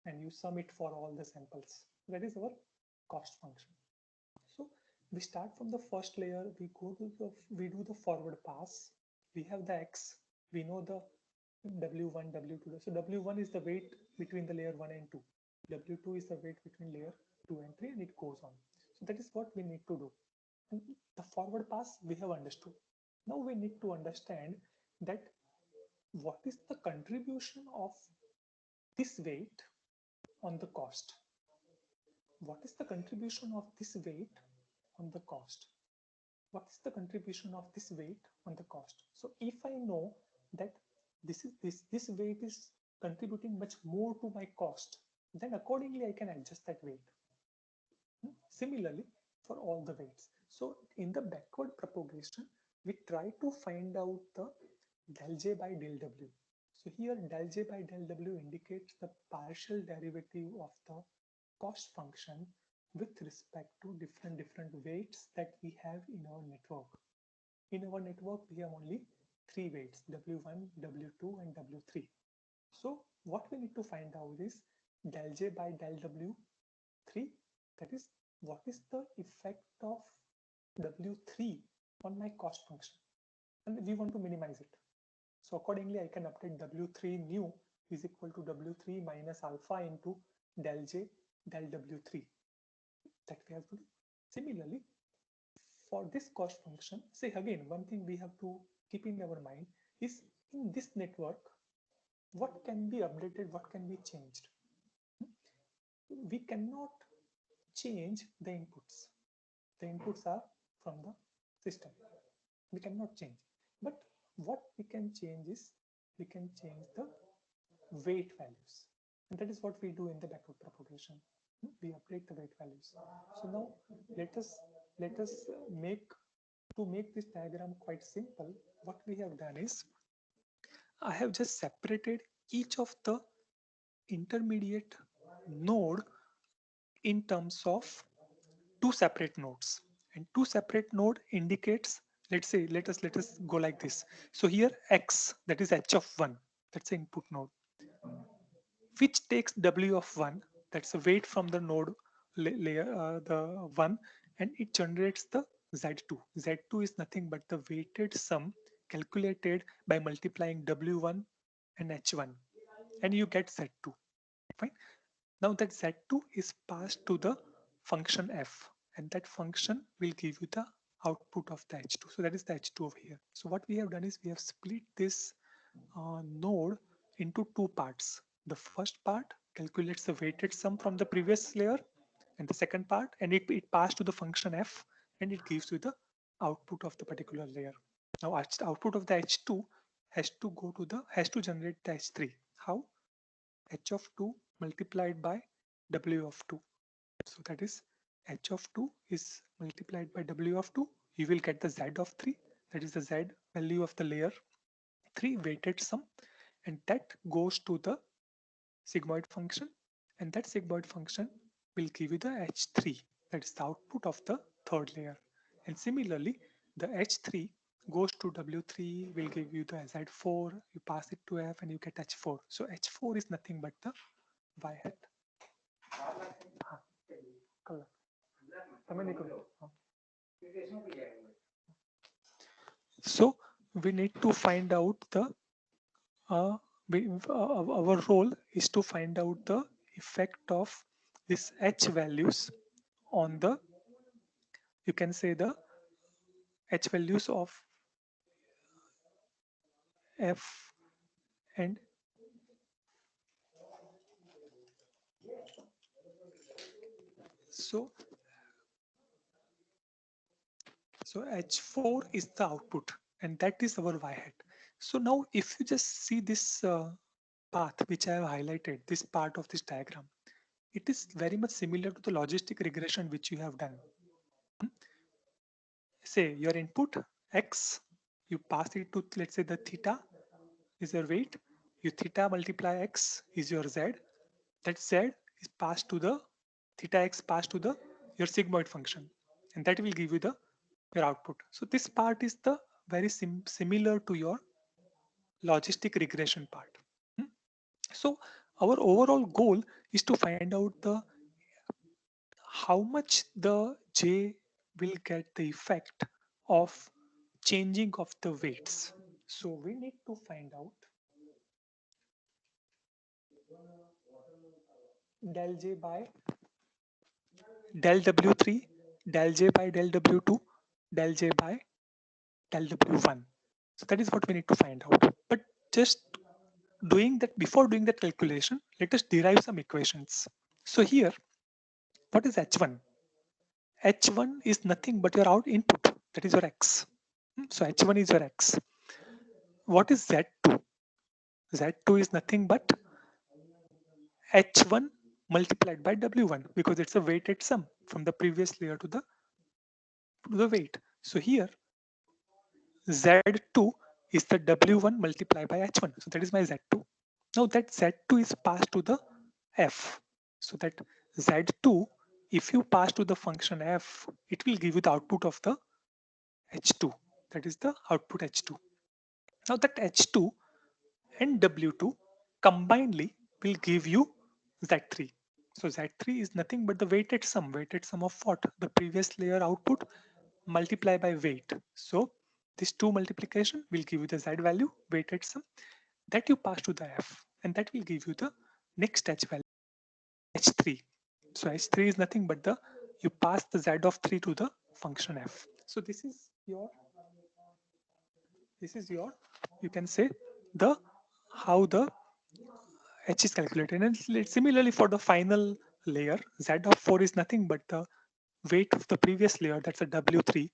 [SPEAKER 2] and you sum it for all the samples. That is our cost function. So we start from the first layer, we do the forward pass. We have the x, we know the w1, w2. So w1 is the weight between the layer 1 and 2. w2 is the weight between layer 2 and 3, and it goes on. So that is what we need to do. And the forward pass we have understood. Now we need to understand that what is the contribution of this weight on the cost. What is the contribution of this weight on the cost? What is the contribution of this weight on the cost? So if I know that this weight is contributing much more to my cost, then accordingly I can adjust that weight. Similarly, for all the weights. So in the backward propagation, we try to find out the del J by del W. So here del J by del W indicates the partial derivative of the cost function with respect to different weights that we have in our network. In our network, we have only three weights, W1, W2, and W3. So what we need to find out is del J by del W3, that is what is the effect of W3 on my cost function, and we want to minimize it. So accordingly, I can update W3 new is equal to W3 minus alpha into del J del W3, that we have to do. Similarly, for this cost function, say again, one thing we have to keep in our mind is in this network, what can be updated, what can be changed. We cannot change the inputs. The inputs are from the system. We cannot change. But what we can change is we can change the weight values. And that is what we do in the backward propagation. We update the weight values. So now let us make this diagram quite simple. What we have done is I have just separated each of the intermediate node in terms of two separate nodes, and two separate node indicates, let's say, let us go like this. So here x, that is h of 1, that's the input node, which takes w of 1, that's a weight from the node layer, the 1, and it generates the z2. Z2 is nothing but the weighted sum calculated by multiplying w1 and h1, and you get z2. Fine. Now that z2 is passed to the function f, and that function will give you the output of the h2. So that is the h2 over here. So what we have done is we have split this node into two parts. The first part calculates the weighted sum from the previous layer, and the second part, and it passed to the function f, and it gives you the output of the particular layer. Now output of the h2 has to generate the h3. How? H of 2 multiplied by W of 2. So that is H of 2 is multiplied by W of 2. You will get the Z of 3. That is the Z value of the layer 3 weighted sum. And that goes to the sigmoid function. And that sigmoid function will give you the H3. That is the output of the third layer. And similarly, the H3 goes to W3, will give you the Z4, you pass it to F and you get H4. So H4 is nothing but the Y hat. So we need to find out the our role is to find out the effect of this H values on the, you can say, the H values of F and so H4 is the output, and that is our Y hat. So now if you just see this path which I have highlighted, this part of this diagram, it is very much similar to the logistic regression which you have done. Say your input X, you pass it to, let's say, the theta is your weight, you theta multiply X is your Z, that Z is passed to the theta X passed to the your sigmoid function, and that will give you the your output. So this part is the very similar to your logistic regression part. Hmm? So our overall goal is to find out the how much the J will get the effect of changing of the weights. So we need to find out del J by del W3, del J by del W2, del J by del W1. So that is what we need to find out. But just doing that, before doing that calculation, let us derive some equations. So here, what is H1? H1 is nothing but your out input, that is your X. So H1 is your X. What is Z2? Z2 is nothing but H1 multiplied by W1, because it's a weighted sum from the previous layer to the weight. So here Z2 is the W1 multiplied by H1. So that is my Z2. Now that Z2 is passed to the F. So that Z2, if you pass to the function F, it will give you the output of the H2. That is the output H2. Now that H2 and W2 combinedly will give you Z3. So Z3 is nothing but the weighted sum of what? The previous layer output multiplied by weight. So this 2 multiplication will give you the Z value, weighted sum, that you pass to the F, and that will give you the next H value, H3. So H3 is nothing but the you pass the Z of 3 to the function F. So this is your you can say the how the H is calculated. And similarly for the final layer, Z of 4 is nothing but the weight of the previous layer, that's a W3,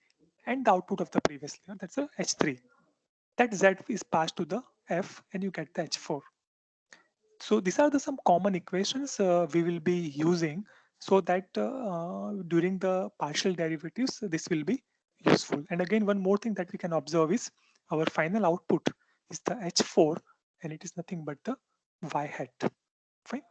[SPEAKER 2] and the output of the previous layer, that's a H3. That Z is passed to the F and you get the H4. So these are the some common equations we will be using so that during the partial derivatives, this will be useful. And again, one more thing that we can observe is our final output is the H4 and it is nothing but the Y hat. Fine.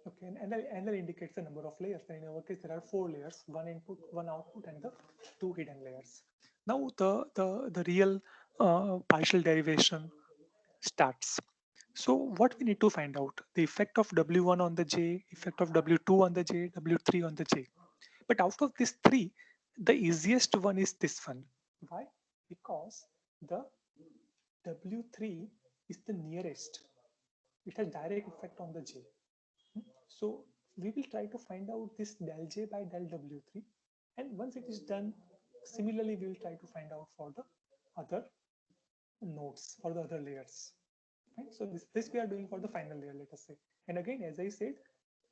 [SPEAKER 2] Okay, and NL indicates the number of layers. And in our case, there are 4 layers, 1 input, 1 output, and the 2 hidden layers. Now the real partial derivation starts. So what we need to find out, the effect of W1 on the J, effect of W2 on the J, W3 on the J. But out of these 3, the easiest one is this one. Why? Because the W3 is the nearest. It has direct effect on the J. So we will try to find out this del J by del W3. And once it is done, similarly, we will try to find out for the other nodes, for the other layers. Right? So this we are doing for the final layer, let us say. And again, as I said,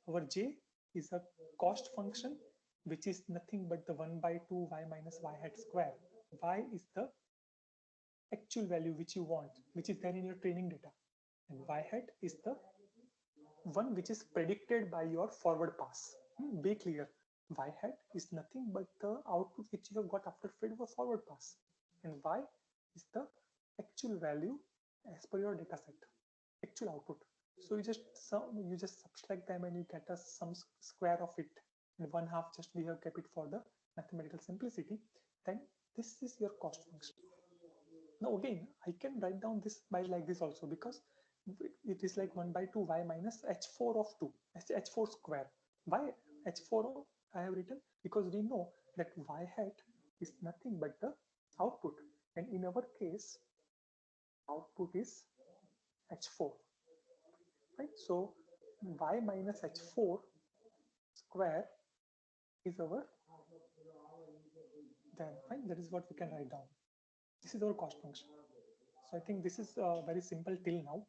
[SPEAKER 2] our J is a cost function, which is nothing but the 1 by 2 y minus y hat square. Y is the actual value which you want, which is there in your training data. And y hat is the one which is predicted by your forward pass. Be clear, y hat is nothing but the output which you have got after fed over forward pass, and y is the actual value as per your data set, actual output. So you just subtract them and you get a some square of it, and 1/2 just we have kept it for the mathematical simplicity. Then this is your cost function. Now again, I can write down this by like this also, because it is like 1 by 2 y minus h4 of 2, h4 square. Why h4 I have written? Because we know that y hat is nothing but the output, and in our case output is h4, right? So y minus h4 square is our, then fine, that is what we can write down. This is our cost function. So I think this is very simple till now.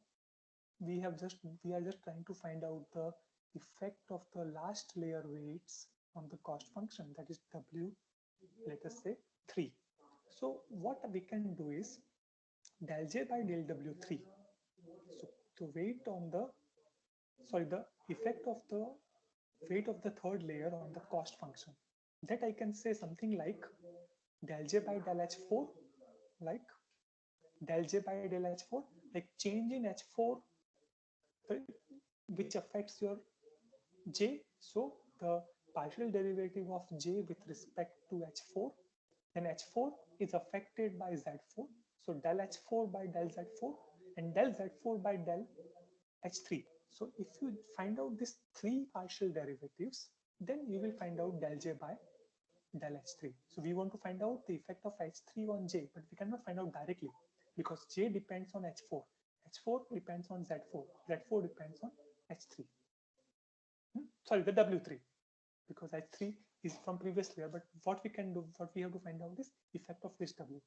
[SPEAKER 2] We are just trying to find out the effect of the last layer weights on the cost function, that is W, let us say 3. So what we can do is del J by del W3. So the weight on the, the effect of the weight of the third layer on the cost function, that I can say something like del J by del H4, like del J by del H4, like change in H4 which affects your J. So the partial derivative of J with respect to H4, then H4 is affected by Z4. So del H4 by del Z4 and del Z4 by del H3. So if you find out these 3 partial derivatives, then you will find out del J by del H3. So we want to find out the effect of H3 on J, but we cannot find out directly because J depends on H4. H4 depends on Z4. Z4 depends on H3. Sorry, the W3, because H3 is from previous layer, but what we can do, what we have to find out is effect of this W.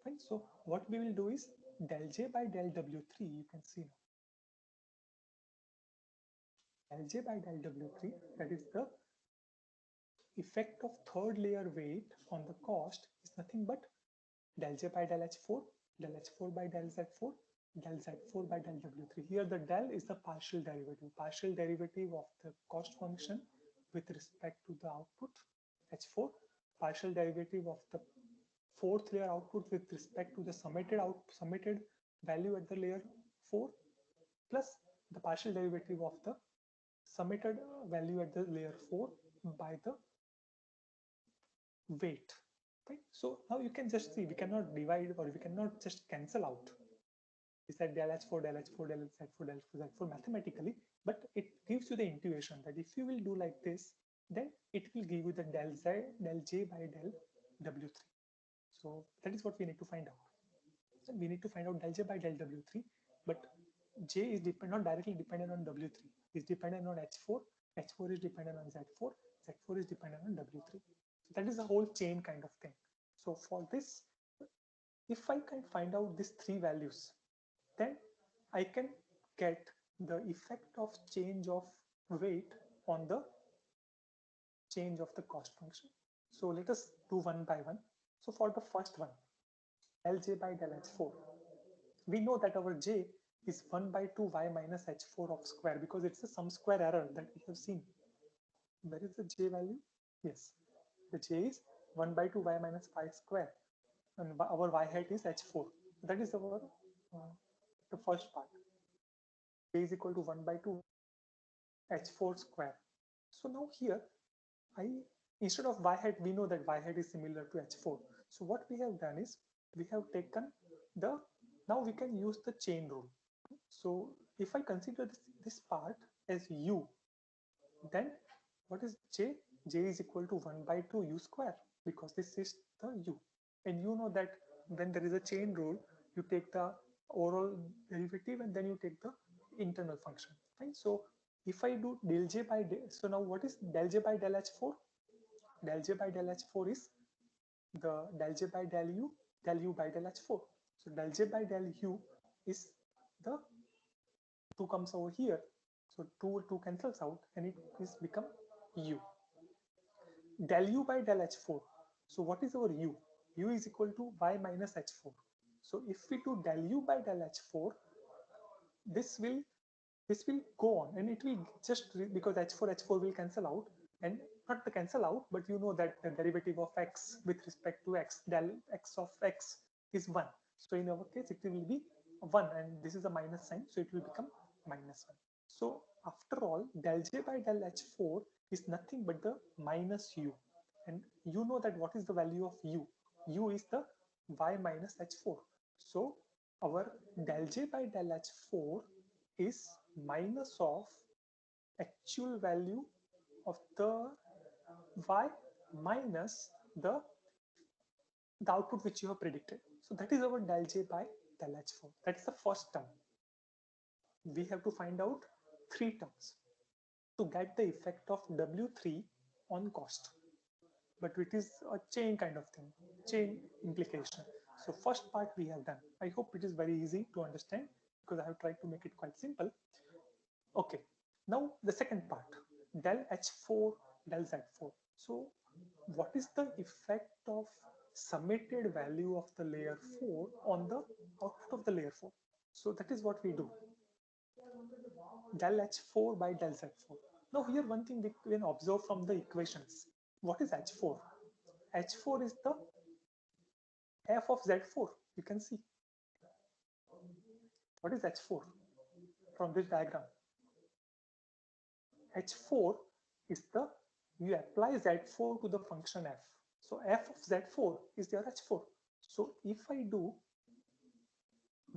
[SPEAKER 2] Fine. So what we will do is del J by del W3, you can see now. Del J by del W3, that is the effect of third layer weight on the cost, is nothing but del J by del H4, del H4 by del Z4, del Z4 by del W3. Here the del is the partial derivative of the cost function with respect to the output H4 partial derivative of the fourth layer output with respect to the summated value at the layer 4 plus the partial derivative of the summated value at the layer 4 by the weight. Right? So now you can just see we cannot divide or we cannot just cancel out. We said del H4, del H4, del Z4, del Z4 mathematically, but it gives you the intuition that if you will do like this, then it will give you the del Z, del J by del W3. So that is what we need to find out. So we need to find out del J by del W3, but J is not directly dependent on W3. It's dependent on H4. H4 is dependent on Z4. Z4 is dependent on W3. So that is a whole chain kind of thing. So for this, if I can find out these three values, then I can get the effect of change of weight on the change of the cost function. So let us do one by one. So for the first one, Lj by del H4, we know that our J is 1 by 2 y minus H4 of square because it's a sum square error that we have seen. Where is the J value? Yes, the J is 1 by 2 y minus 5 square and our y hat is H4. That is our the first part. J is equal to 1 by 2 H4 square. So now here, instead of y hat, we know that y hat is similar to H4. So what we have done is we have taken now we can use the chain rule. So if I consider this part as U, then what is J? J is equal to 1 by 2 U square because this is the U. And you know that when there is a chain rule, you take the overall derivative and then you take the internal function. Right? So if I do del J by del, so now what is del J by del H4? Del J by del H4 is the del J by del U by del H4. So del J by del U is the 2 comes over here. So 2 cancels out and it is become U. Del U by del H4. So what is our U? U is equal to y minus H4. So if we do del U by del H4, this will go on and it will just because H4 will cancel out and not the cancel out, but you know that the derivative of x with respect to x, del x of x is 1. So in our case, it will be 1 and this is a minus sign. So it will become minus 1. So after all, del J by del H4 is nothing but the minus U. And you know that what is the value of U? U is the y minus H4. So our del J by del H4 is minus of actual value of the y minus the output which you have predicted. So that is our del J by del H4. That is the first term. We have to find out 3 terms to get the effect of W3 on cost. But it is a chain kind of thing, chain implication. So first part we have done. I hope it is very easy to understand because I have tried to make it quite simple. Okay, now the second part, del H4, del Z4. So what is the effect of summated value of the layer 4 on the output of the layer 4? So that is what we do. Del H4 by del Z4. Now here one thing we can observe from the equations. What is H4? H4 is the f of Z4. You can see. What is H4 from this diagram? H4 is you apply Z4 to the function f. So f of Z4 is your H4. So if I do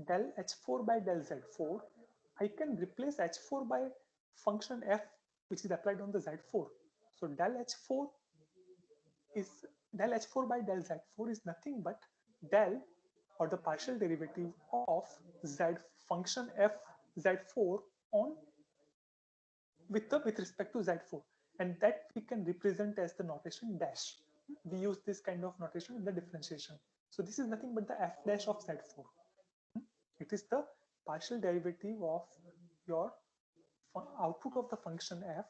[SPEAKER 2] del H4 by del Z4, I can replace H4 by function f which is applied on the Z4. So del H4 by del Z4 is nothing but del or the partial derivative of Z function f Z4 on with respect to Z4, and that we can represent as the notation dash. We use this kind of notation in the differentiation. So this is nothing but the f dash of Z4. It is the partial derivative of your output of the function f,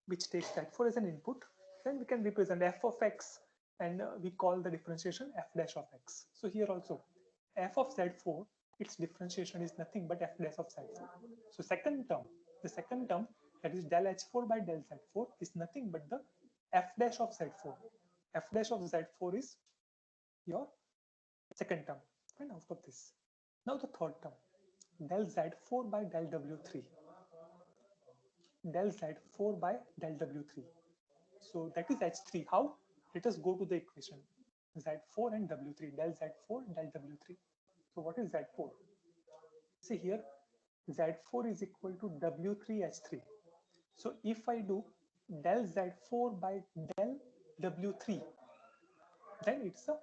[SPEAKER 2] which takes Z4 as an input. Then we can represent f of x, and we call the differentiation f dash of x. So here also, f of Z4, its differentiation is nothing but f dash of Z4. So the second term, that is del H4 by del Z4 is nothing but the f dash of Z4. f dash of z4 is your second term, and out of this. Now the third term, del z4 by del w3, del z4 by del w3. So that is h3. How? Let us go to the equation. Z4 and w3, del z4, del w3. So what is z4? See here, z4 is equal to w3h3. So if I do del z4 by del w3, then it's a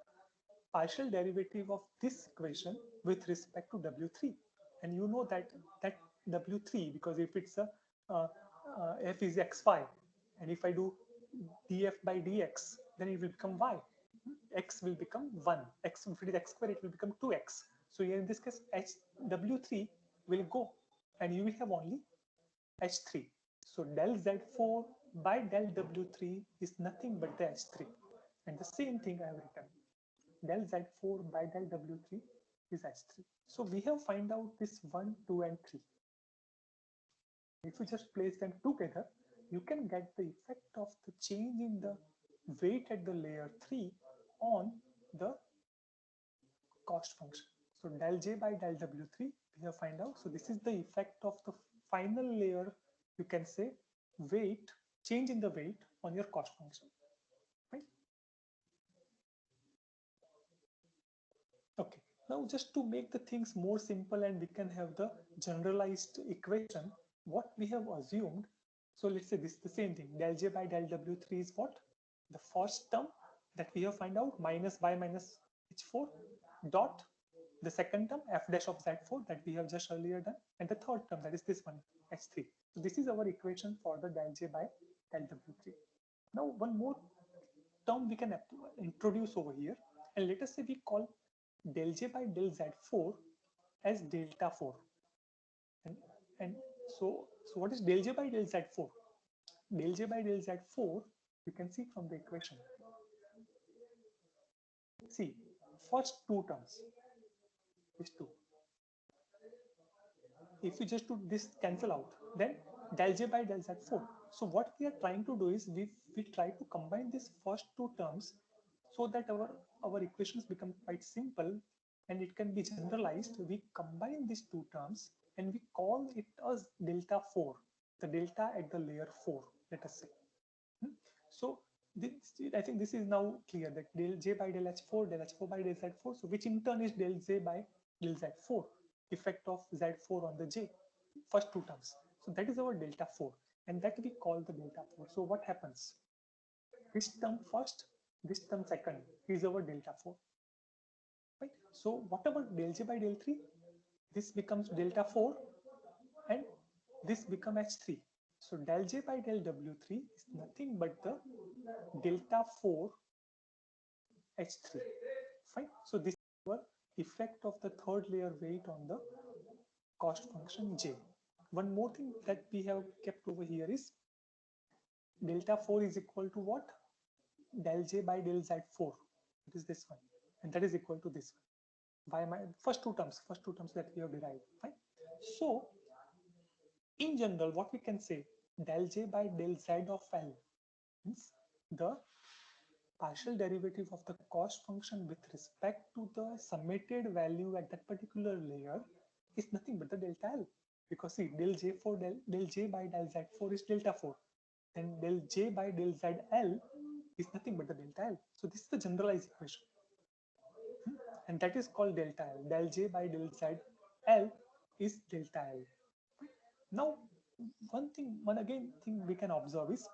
[SPEAKER 2] partial derivative of this equation with respect to w3. And you know that w3, because if it's a f is xy, and if I do df by dx, then it will become y. X will become 1. X, if it is x square, it will become 2x. So here in this case, w3 will go, and you will have only h3. So del z4 by del w3 is nothing but the h3. And the same thing I have written. Del z4 by del w3 is h3. So we have find out this 1, 2, and 3. If you just place them together, you can get the effect of the change in the weight at the layer 3 on the cost function. So del j by del w3 we have find out. So this is the effect of the final layer, you can say, weight, change in the weight on your cost function, right? Okay, now just to make the things more simple and we can have the generalized equation, what we have assumed, so let's say this is the same thing, del j by del w3 is what? The first term that we have find out, minus y minus h4 dot the second term f dash of z4 that we have just earlier done, and the third term, that is this one, h3. So this is our equation for the del j by del w3. Now one more term we can introduce over here, and let us say we call del j by del z4 as delta 4. And so what is del j by del z4? Del j by del z4, you can see from the equation. See, first two terms, these two. If you just do this cancel out, then del j by del z4. So what we are trying to do is we try to combine these first two terms so that our equations become quite simple and it can be generalized. We combine these two terms and we call it as delta 4, the delta at the layer 4, let us say. So this, I think this is now clear, that del j by del h4, del h4 by del z4, so which in turn is del j by del z4, effect of z4 on the j, first two terms. So that is our delta 4, and that we call the delta 4. So what happens? This term first, this term second is our delta 4. Right? So whatever del j by del 3, this becomes delta 4 and this becomes h3. So del j by del w3 is nothing but the delta 4 h3. Fine. So this is our effect of the third layer weight on the cost function j. One more thing that we have kept over here is delta 4 is equal to what? Del j by del z4. It is this one, and that is equal to this one. By my first two terms that we have derived. Fine. So in general, what we can say, del j by del z of L means the partial derivative of the cost function with respect to the summated value at that particular layer is nothing but the delta L. Because see, del j by del z4 is delta 4. Then del j by del zl is nothing but the delta L. So this is the generalized equation. And that is called delta L. Del j by del zl is delta L. Now, one thing we can observe is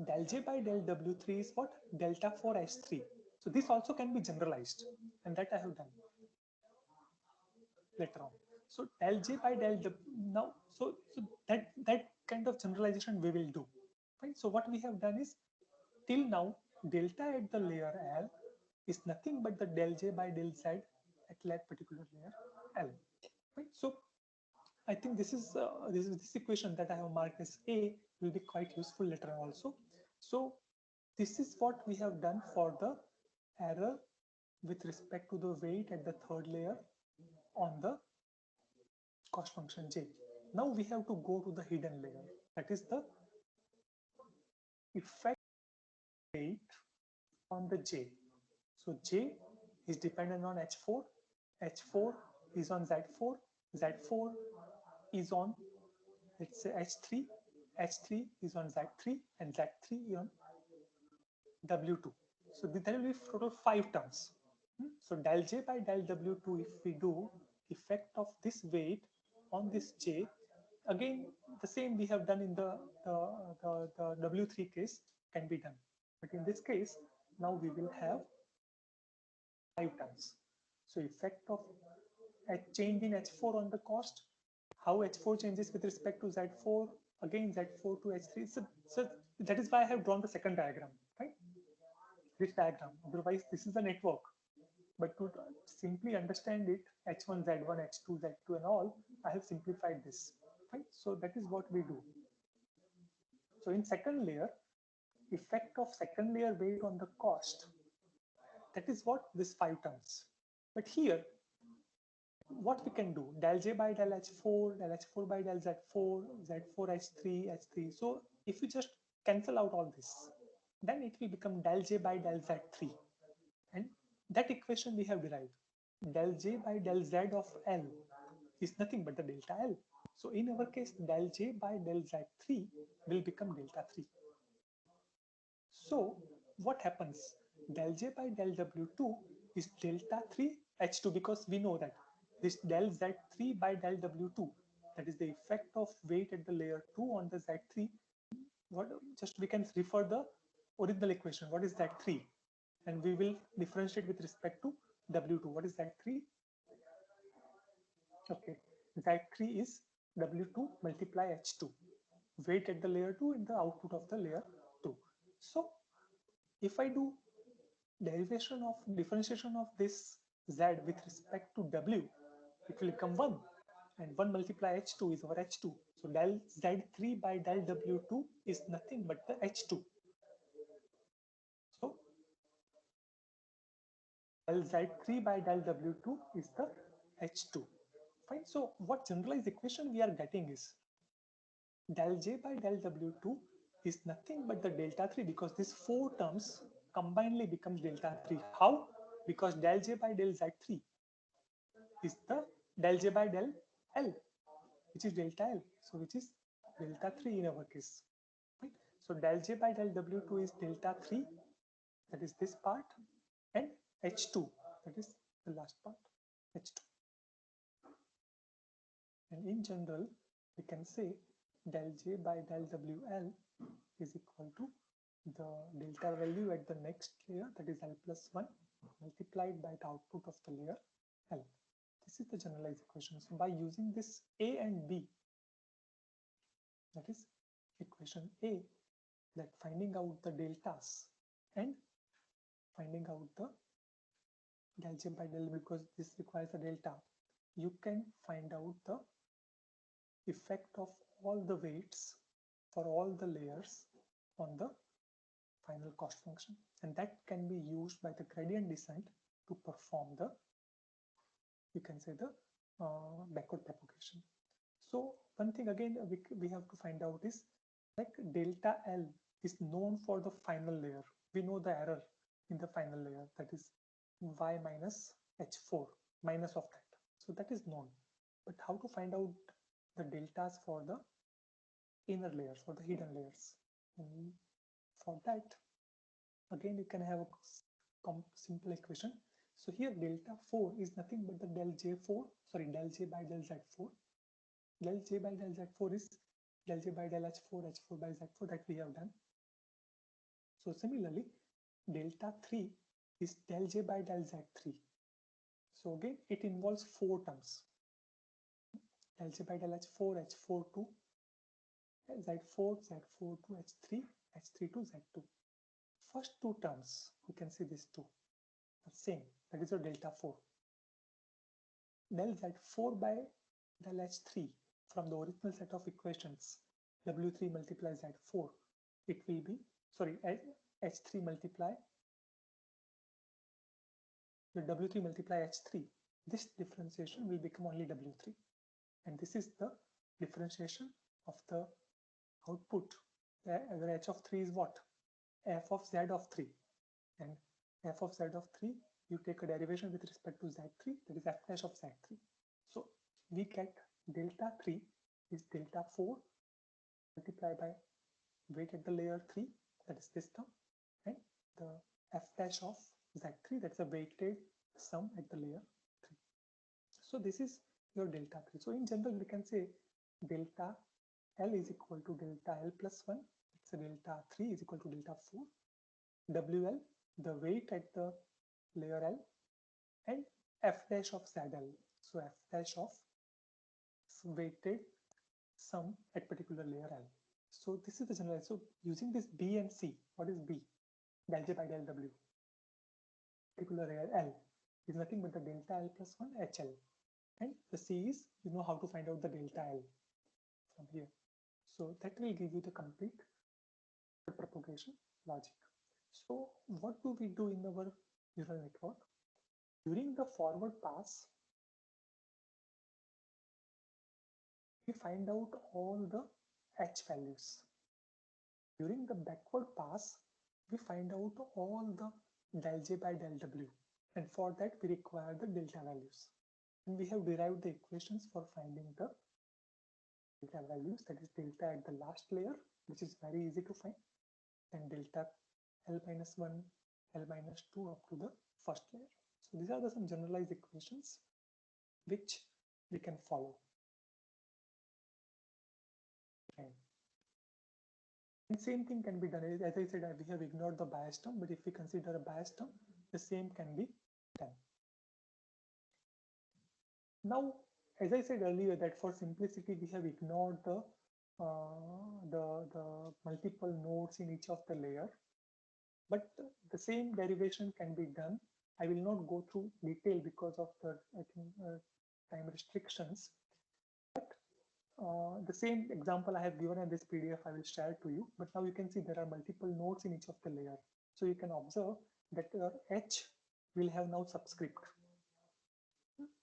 [SPEAKER 2] del j by del w3 is what? Delta 4 h3. So this also can be generalized, and that I have done later on. So del j by del w, now so that kind of generalization we will do. Right? So what we have done is, till now delta at the layer L is nothing but the del j by del z at that particular layer L. Right? So I think this equation that I have marked as A will be quite useful later on also. So this is what we have done for the error with respect to the weight at the third layer on the cost function j. Now we have to go to the hidden layer, that is the effect weight on the J. So J is dependent on H4, H4 is on Z4, Z4 is on, let's say, H3, H3 is on Z3, and Z3 is on W2. So there will be total 5 terms. So del J by del W2, if we do effect of this weight on this J, again the same we have done in the W3 case can be done. But in this case, now we will have 5 terms. So effect of a change in H4 on the cost, how H4 changes with respect to Z4, again Z4 to H3. So that is why I have drawn the second diagram, right? This diagram. Otherwise, this is a network. But to simply understand it, H1, Z1, H2, Z2 and all, I have simplified this, right? So that is what we do. So in second layer, effect of second layer weight on the cost, that is what this 5 terms. But here, what we can do, del J by del H4, del H4 by del Z4, Z4 H3, H3. So if we just cancel out all this, then it will become del J by del Z3. And that equation we have derived. Del J by del Z of L is nothing but the delta L. So in our case, del J by del Z3 will become delta 3. So what happens? Del J by del W2 is delta 3 H2, because we know that this del Z3 by del W2, that is the effect of weight at the layer 2 on the Z3. What, just we can refer the original equation. What is Z3? And we will differentiate with respect to W2. What is Z3? Okay, Z3 is W2 multiply H2. Weight at the layer 2 and the output of the layer 2. So if I do derivation of differentiation of this Z with respect to W, it will become 1. And 1 multiply H2 is our H2. So del Z3 by del W2 is nothing but the H2. So del Z3 by del W2 is the H2. Fine. So what generalized equation we are getting is del J by del W2 is nothing but the delta 3, because these 4 terms combinedly becomes delta 3. How? Because del J by del Z3 is the del J by del L, which is delta L. So which is delta 3 in our case. Right? So del J by del W2 is delta 3, that is this part, and H2, that is the last part, H2. And in general, we can say del J by del WL is equal to the delta value at the next layer, that is L plus 1, multiplied by the output of the layer L. This is the generalized equation. So by using this A and B, that is equation A, that finding out the deltas and finding out the del J by del, because this requires a delta, you can find out the effect of all the weights for all the layers on the final cost function, and that can be used by the gradient descent to perform the, you can say, the backward propagation. So one thing again we have to find out is, like, delta L is known for the final layer. We know the error in the final layer, that is y minus H4 minus of that. So that is known. But how to find out the deltas for the inner layers, for the hidden layers? And for that, again, you can have a simple equation. So here delta 4 is nothing but the del J4, sorry, del J by del Z4. Del J by del Z4 is del J by del H4, H4 by Z4, that we have done. So similarly, delta 3 is del J by del Z3. So again, it involves 4 terms. Del J by del H4, H4 to Z4, Z4 to H3, H3 to Z2. First 2 terms, you can see these 2 are same, that is your delta 4. Del Z4 by del H3, from the original set of equations, W3 multiply Z4, it will be, sorry, H3 multiply the W3 multiply H3. This differentiation will become only W3, and this is the differentiation of the output. The H of 3 is what? F of Z of 3. and f of z of 3, you take a derivation with respect to z3, that is f dash of z3. So we get delta 3 is delta 4 multiplied by weight at the layer 3, that is this term, and the f dash of z3, that's a weighted sum at the layer 3. So this is your delta 3. So in general, we can say delta L is equal to delta L plus 1. It's a delta 3 is equal to delta 4. WL, the weight at the layer L, and F dash of ZL. So F dash of weighted sum at particular layer L. So this is the general. So using this B and C, what is B? Del J by del W. Particular layer L is nothing but the delta L plus 1 HL. And the C is, you know how to find out the delta L from here. So that will give you the complete propagation logic. So what do we do in our neural network? During the forward pass, we find out all the H values. During the backward pass, we find out all the del J by del W. And for that, we require the delta values. And we have derived the equations for finding the delta values, that is delta at the last layer, which is very easy to find, and delta L minus 1, L minus 2 up to the first layer. So these are the some generalized equations which we can follow. And same thing can be done. As I said, we have ignored the bias term, but if we consider a bias term, the same can be done. Now, as I said earlier, that for simplicity, we have ignored the multiple nodes in each of the layer. But the same derivation can be done. I will not go through detail because of the time restrictions. But the same example I have given in this PDF, I will share to you. But now you can see there are multiple nodes in each of the layer. So you can observe that your H will have now subscript.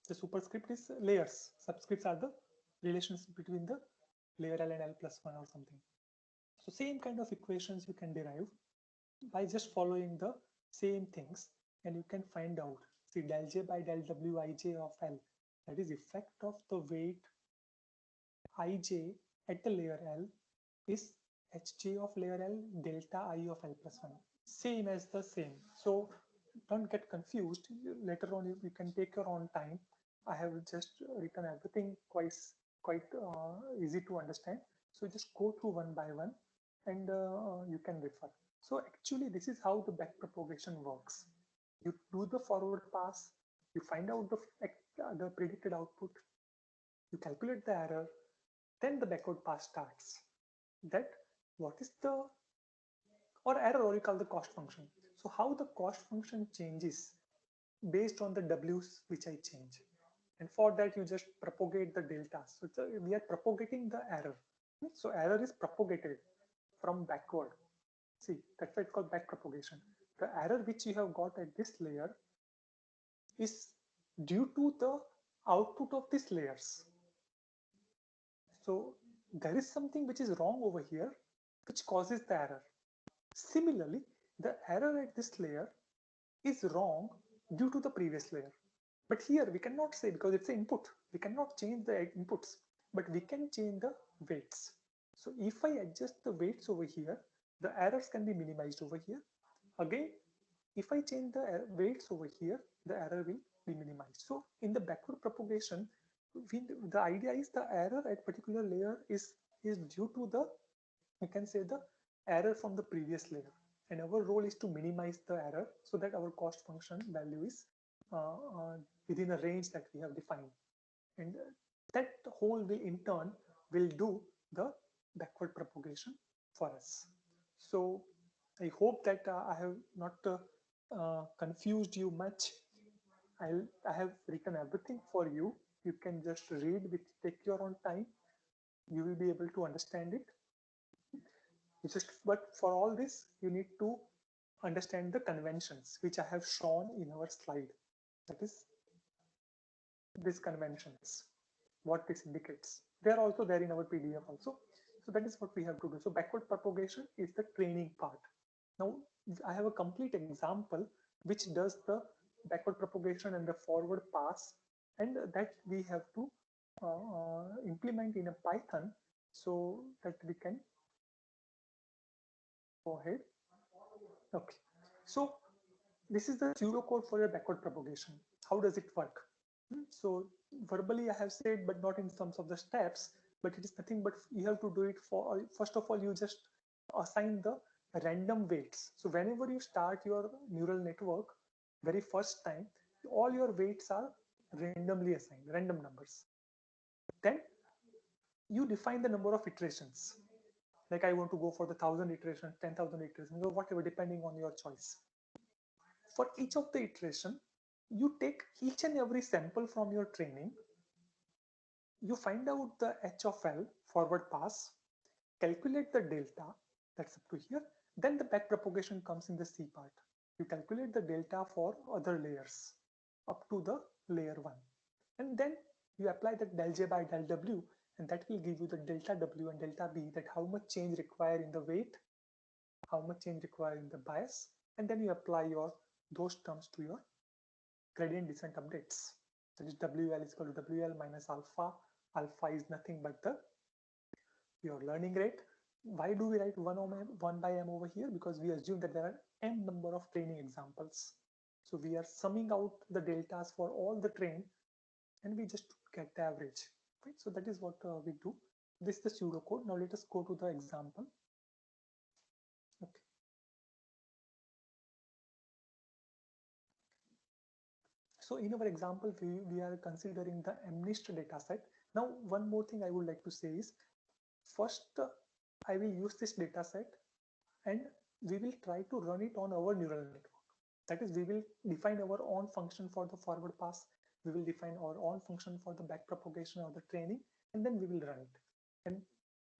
[SPEAKER 2] The superscript is layers. Subscripts are the relations between the layer L and L plus 1 or something. So same kind of equations you can derive by just following the same things, and you can find out. See, del J by del W ij of L, that is effect of the weight ij at the layer L is hj of layer L delta I of L plus 1. Same as the same. So don't get confused. Later on, you can take your own time. I have just written everything quite easy to understand. So just go through one by one, and you can refer. So actually, this is how the backpropagation works. You do the forward pass, you find out the predicted output, you calculate the error, then the backward pass starts. That what is the or error, or you call the cost function. So how the cost function changes based on the W's which I change. And for that, you just propagate the delta. So we are propagating the error. So error is propagated from backward. See, that's why it's called back propagation. The error which you have got at this layer is due to the output of these layers. So there is something which is wrong over here, which causes the error. Similarly, the error at this layer is wrong due to the previous layer. But here we cannot say, because it's an input, we cannot change the inputs, but we can change the weights. So if I adjust the weights over here, the errors can be minimized over here. Again, if I change the weights over here, the error will be minimized. So in the backward propagation, the idea is the error at particular layer is due to the, you can say, the error from the previous layer. And our role is to minimize the error so that our cost function value is within a range that we have defined. And that whole will in turn will do the backward propagation for us. So I hope that I have not confused you much. I have written everything for you. You can just read with, take your own time. You will be able to understand it. But for all this, you need to understand the conventions, which I have shown in our slide. That is these conventions, what this indicates. They are also there in our PDF also. So that is what we have to do. So backward propagation is the training part. Now I have a complete example which does the backward propagation and the forward pass, and that we have to implement in a Python so that we can go ahead. Okay, so this is the pseudocode for your backward propagation. How does it work? So verbally I have said, but not in terms of the steps, but it is nothing but you have to do it for, first of all, you just assign the random weights. So whenever you start your neural network, very first time, all your weights are randomly assigned, random numbers. Then you define the number of iterations. Like I want to go for the 1,000 iterations, 10,000 iterations, or whatever, depending on your choice. For each of the iteration, you take each and every sample from your training, you find out the h of l forward pass, calculate the delta, that's up to here, then the back propagation comes in the C part. You calculate the delta for other layers up to the layer 1, and then you apply that del j by del w, and that will give you the delta w and delta b, that how much change required in the weight, how much change required in the bias, and then you apply your those terms to your gradient descent updates. That is WL is equal to WL minus alpha. Alpha is nothing but the your learning rate. Why do we write 1 by m over here? Because we assume that there are m number of training examples. So we are summing out the deltas for all the train, and we just get the average. Right? So that is what we do. This is the pseudocode. Now let us go to the example. Okay. So in our example, we are considering the MNIST data set. Now, one more thing I would like to say is, first, I will use this data set and we will try to run it on our neural network. That is, we will define our own function for the forward pass. We will define our own function for the back propagation or the training, and then we will run it. And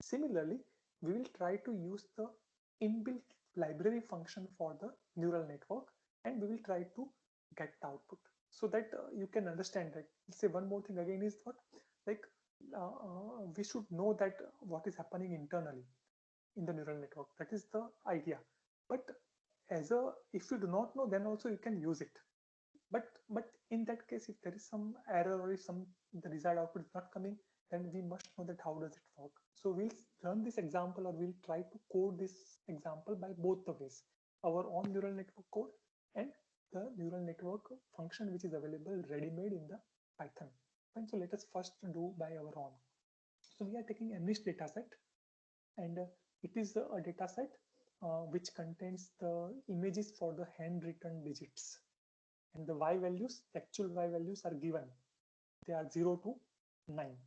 [SPEAKER 2] similarly, we will try to use the inbuilt library function for the neural network, and we will try to get the output, so that you can understand that. Say one more thing again is what, like we should know that what is happening internally in the neural network. That is the idea. But as a, if you do not know, then also you can use it. But in that case, if there is some error or if some the desired output is not coming, then we must know that how does it work. So we'll run this example, or we'll try to code this example by both the ways, our own neural network code and the neural network function which is available ready-made in the Python. And so let us first do by our own. So we are taking MNIST dataset, and it is a dataset which contains the images for the handwritten digits, and the y values, actual y values are given. They are 0 to 9.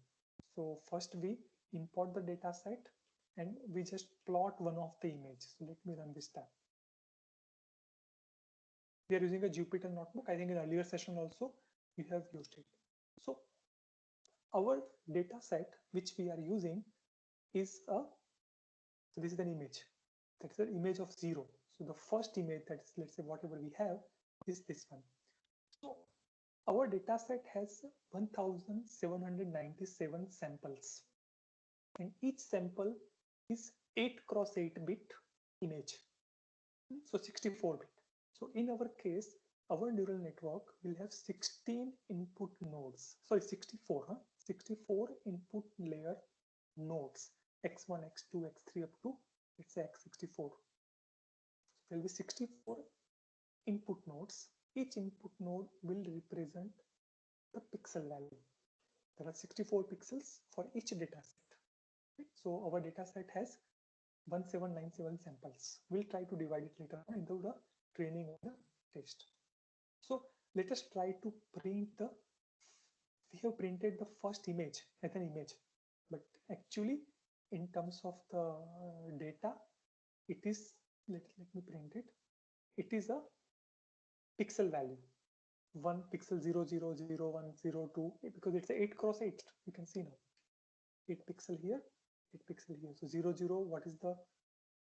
[SPEAKER 2] So first we import the data set and we just plot one of the image. So let me run this tab. We are using a Jupyter notebook. I think in earlier session also you have used it. So our data set which we are using is a, so this is an image. That's an image of 0. So the first image, that is, let's say whatever we have, is this one. So our data set has 1797 samples, and each sample is 8 cross 8 bit image, so 64 bit. So in our case, our neural network will have 16 input nodes, sorry, 64, 64 input layer nodes, x1, x2, x3 up to, let's say, x64. So there will be 64 input nodes. Each input node will represent the pixel value. There are 64 pixels for each data set. Right? So our data set has 1797 samples. We'll try to divide it later on into the training and the test. So let us try to print the, we have printed the first image as an image, but actually in terms of the data, it is, let me print it. It is a pixel value. 1 pixel 0, 0, 0, 1, 0, 2, because it's a 8 cross 8. You can see now 8 pixel here, 8 pixel here. So 0, 0, what is the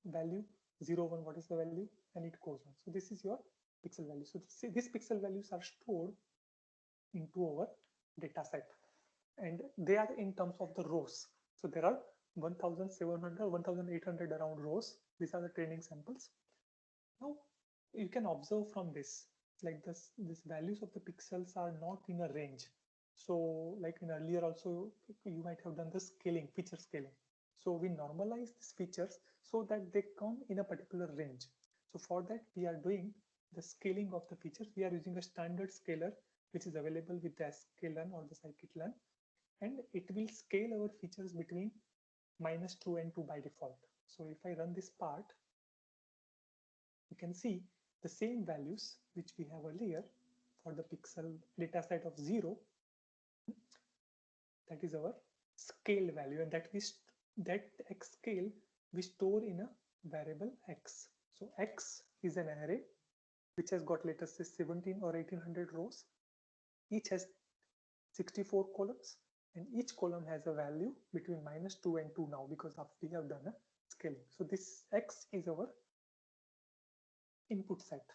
[SPEAKER 2] value? 0, 1, what is the value? And it goes on. So this is your pixel value. So see, these pixel values are stored into our data set, and they are in terms of the rows. So there are 1700, 1800 around rows. These are the training samples. Now you can observe from this, like this values of the pixels are not in a range. So like in earlier also, you might have done the scaling, feature scaling. So we normalize these features so that they come in a particular range. So for that we are doing the scaling of the features. We are using a standard scaler which is available with the sklearn or the scikit-learn, and it will scale our features between -2 and 2 by default. So if I run this part, you can see the same values which we have earlier for the pixel data set of 0. That is our scale value, and that x scale we store in a variable x. So x is an array which has got, let us say, 17 or 1800 rows. Each has 64 columns, and each column has a value between -2 and 2 now, because we have done a scaling. So this x is our input set.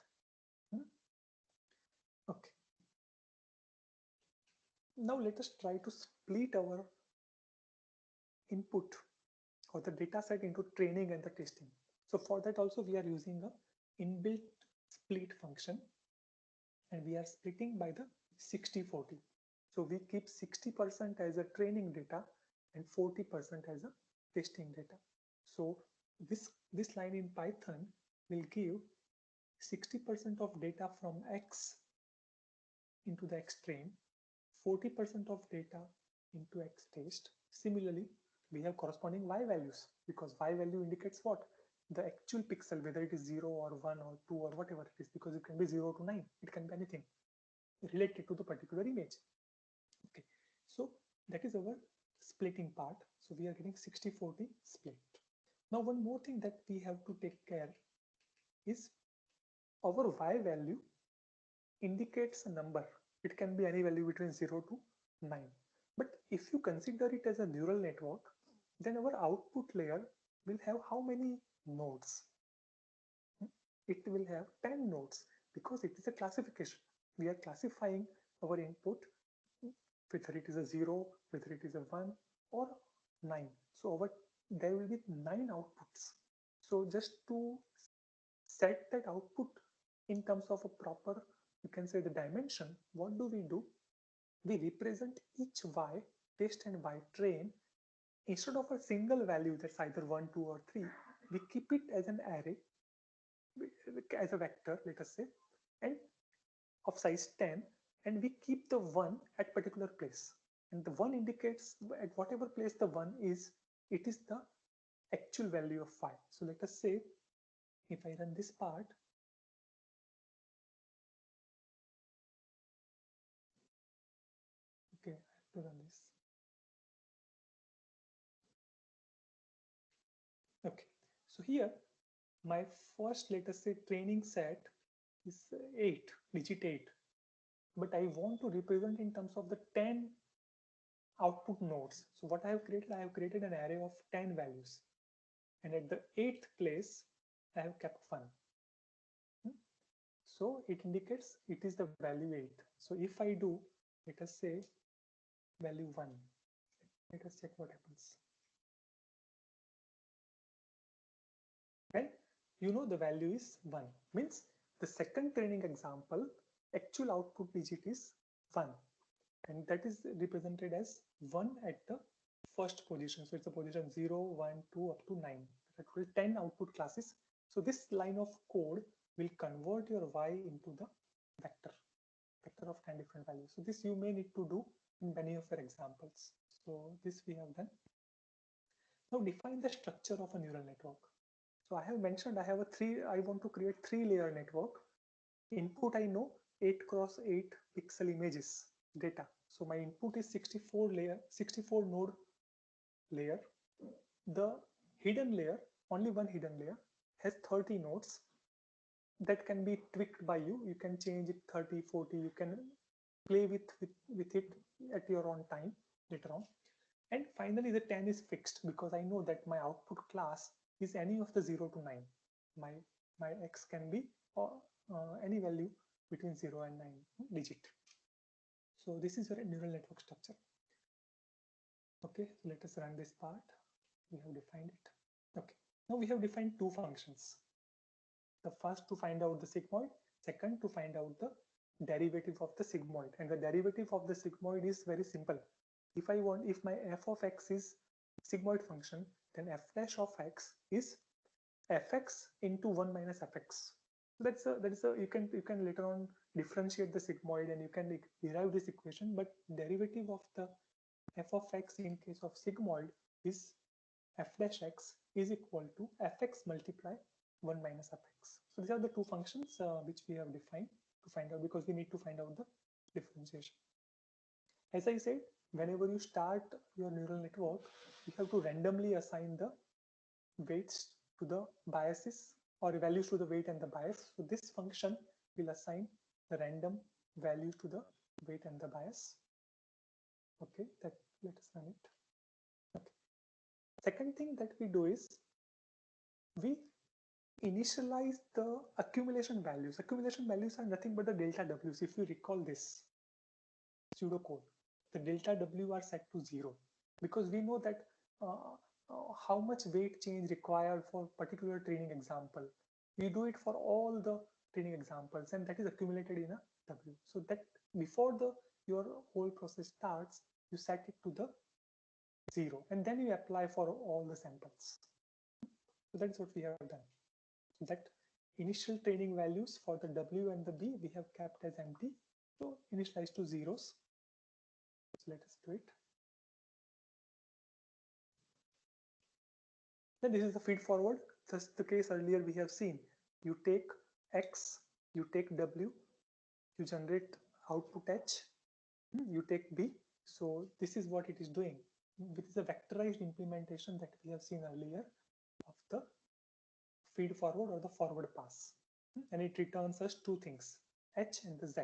[SPEAKER 2] Okay. Now let us try to split our input or the data set into training and the testing. So for that also we are using a inbuilt split function, and we are splitting by the 60-40. So we keep 60% as a training data and 40% as a testing data. So this line in Python will give 60% of data from X into the X train, 40% of data into X test. Similarly, we have corresponding Y values, because Y value indicates what? The actual pixel, whether it is 0 or 1 or 2 or whatever it is, because it can be 0 to 9, it can be anything related to the particular image. Okay, so that is our splitting part. So we are getting 60-40 split. Now one more thing that we have to take care is our Y value indicates a number. It can be any value between 0 to 9. But if you consider it as a neural network, then our output layer will have how many nodes? It will have 10 nodes, because it is a classification. We are classifying our input, whether it is a 0, whether it is a 1 or 9. So there will be 9 outputs. So just to set that output in terms of a proper, you can say, the dimension, what do? We represent each Y test and Y train, instead of a single value that's either 1, 2 or 3, we keep it as an array, as a vector, let us say, and of size 10, and we keep the 1 at particular place, and the 1 indicates at whatever place the 1 is, it is the actual value of Y. So let us say if I run this part, okay, I have to run this. Okay, so here my first, let us say, training set is 8, digit 8, but I want to represent in terms of the 10 output nodes. So what I have created an array of 10 values, and at the 8th place I have kept 1. So it indicates it is the value 8. So if I do, let us say, value 1, let us check what happens. And you know the value is 1, means the second training example, actual output digit is 1, and that is represented as 1 at the first position. So it's a position 0, 1, 2 up to 9. That will 10 output classes. So this line of code will convert your Y into the vector of 10 different values. So this you may need to do in many of your examples. So this we have done. Now define the structure of a neural network. So I have mentioned I want to create 3-layer network. Input, I know 8 cross 8 pixel images data. So my input is 64 node layer. The hidden layer, only one hidden layer, has 30 nodes that can be tweaked by you. You can change it 30, 40. You can play with it at your own time later on. And finally, the 10 is fixed, because I know that my output class is any of the 0 to 9. My x can be any value between 0 and 9 digit. So this is your neural network structure. Okay, so let us run this part. We have defined it. Okay, now we have defined 2 functions. The first to find out the sigmoid, second to find out the derivative of the sigmoid. And the derivative of the sigmoid is very simple. If my f of x is sigmoid function, then f dash of x is fx into 1 minus fx. So you can later on differentiate the sigmoid and you can derive this equation, but derivative of the f of x in case of sigmoid is f dash x is equal to fx multiply 1 minus fx. So these are the two functions which we have defined to find out, because we need to find out the differentiation. As I said, whenever you start your neural network, you have to randomly assign the weights to the biases or values to the weight and the bias. So this function will assign the random values to the weight and the bias. Okay, let us run it. Okay. Second thing that we do is we initialize the accumulation values. Accumulation values are nothing but the delta w's. If you recall this pseudocode, the delta w are set to 0, because we know that how much weight change required for particular training example. We do it for all the training examples, and that is accumulated in a w. So that before your whole process starts, you set it to the 0, and then you apply for all the samples. So that's what we have done. So that initial training values for the w and the b we have kept as empty, so initialize to zeros. So let us do it. Then this is the feed forward. Just the case earlier we have seen. You take x, you take w, you generate output h, you take b. So this is what it is doing. This is a vectorized implementation that we have seen earlier of the feed forward or the forward pass. And it returns us two things, h and the z.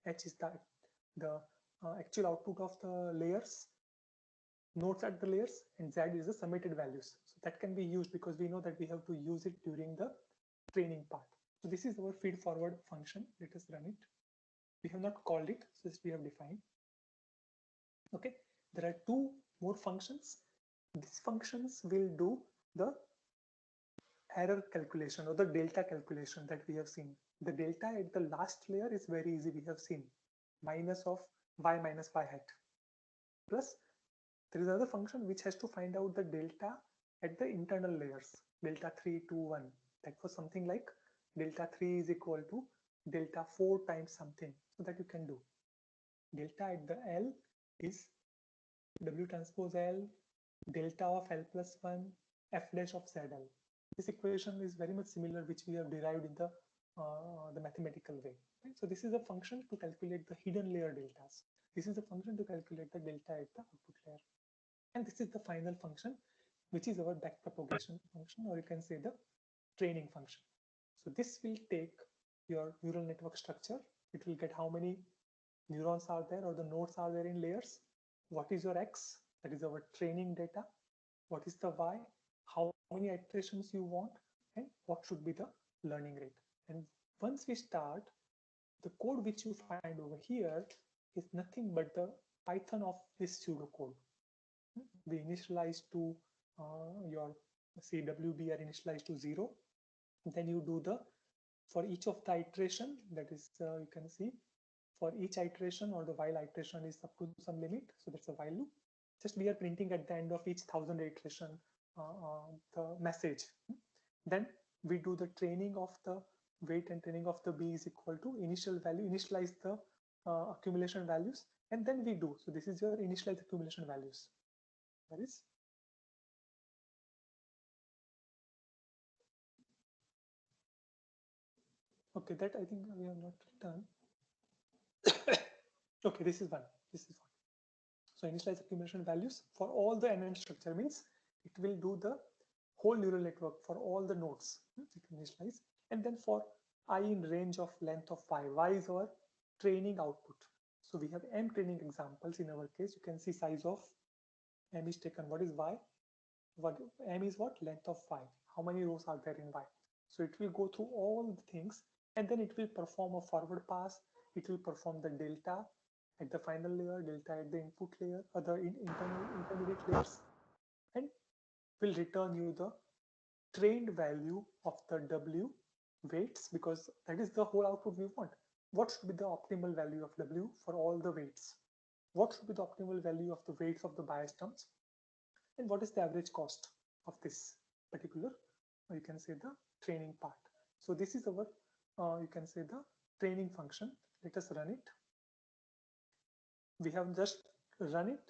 [SPEAKER 2] H is the actual output of the layers, nodes at the layers, and z is the summated values. So that can be used because we know that we have to use it during the training part. So this is our feed forward function. Let us run it. We have not called it, so we have defined. Okay, there are two more functions. These functions will do the error calculation or the delta calculation that we have seen. The delta at the last layer is very easy. We have seen minus of y minus y hat. Plus there is another function which has to find out the delta at the internal layers, delta 3, 2, 1. That was something like delta 3 is equal to delta 4 times something. So that you can do. Delta at the L is W transpose L, delta of L plus 1, F dash of ZL. This equation is very much similar, which we have derived in the mathematical way. Right? So this is a function to calculate the hidden layer deltas. This is a function to calculate the delta at the output layer. And this is the final function, which is our backpropagation function, or you can say the training function. So this will take your neural network structure. It will get how many neurons are there or the nodes are there in layers. What is your X? That is our training data. What is the Y? How many iterations you want, and what should be the learning rate. And once we start, the code which you find over here is nothing but the Python of this pseudocode. We initialize to your CWB are initialized to 0. Then you do the, for each of the iteration, that is you can see for each iteration or the while iteration is up to some limit. So that's a while loop. Just we are printing at the end of each 1000 iteration the message. Then we do the training of the weight and training of the B is equal to initial value, initialize the accumulation values, and then we do. So this is your initialized accumulation values. That is okay. That I think we have not done. Okay, this is one. This is one. So initialize accumulation values for all the NN structure means it will do the whole neural network for all the nodes. It will initialize, and then for I in range of length of y. Y is our training output. So we have m training examples in our case. You can see size of m is taken. What is y? What m is what? Length of y. How many rows are there in y? So it will go through all the things, and then it will perform a forward pass. It will perform the delta at the final layer, delta at the input layer, other intermediate layers, and will return you the trained value of the W weights, because that is the whole output we want. What should be the optimal value of W for all the weights? What should be the optimal value of the weights of the bias terms? And what is the average cost of this particular, you can say, the training part? So this is our, you can say, the training function. Let us run it. We have just run it.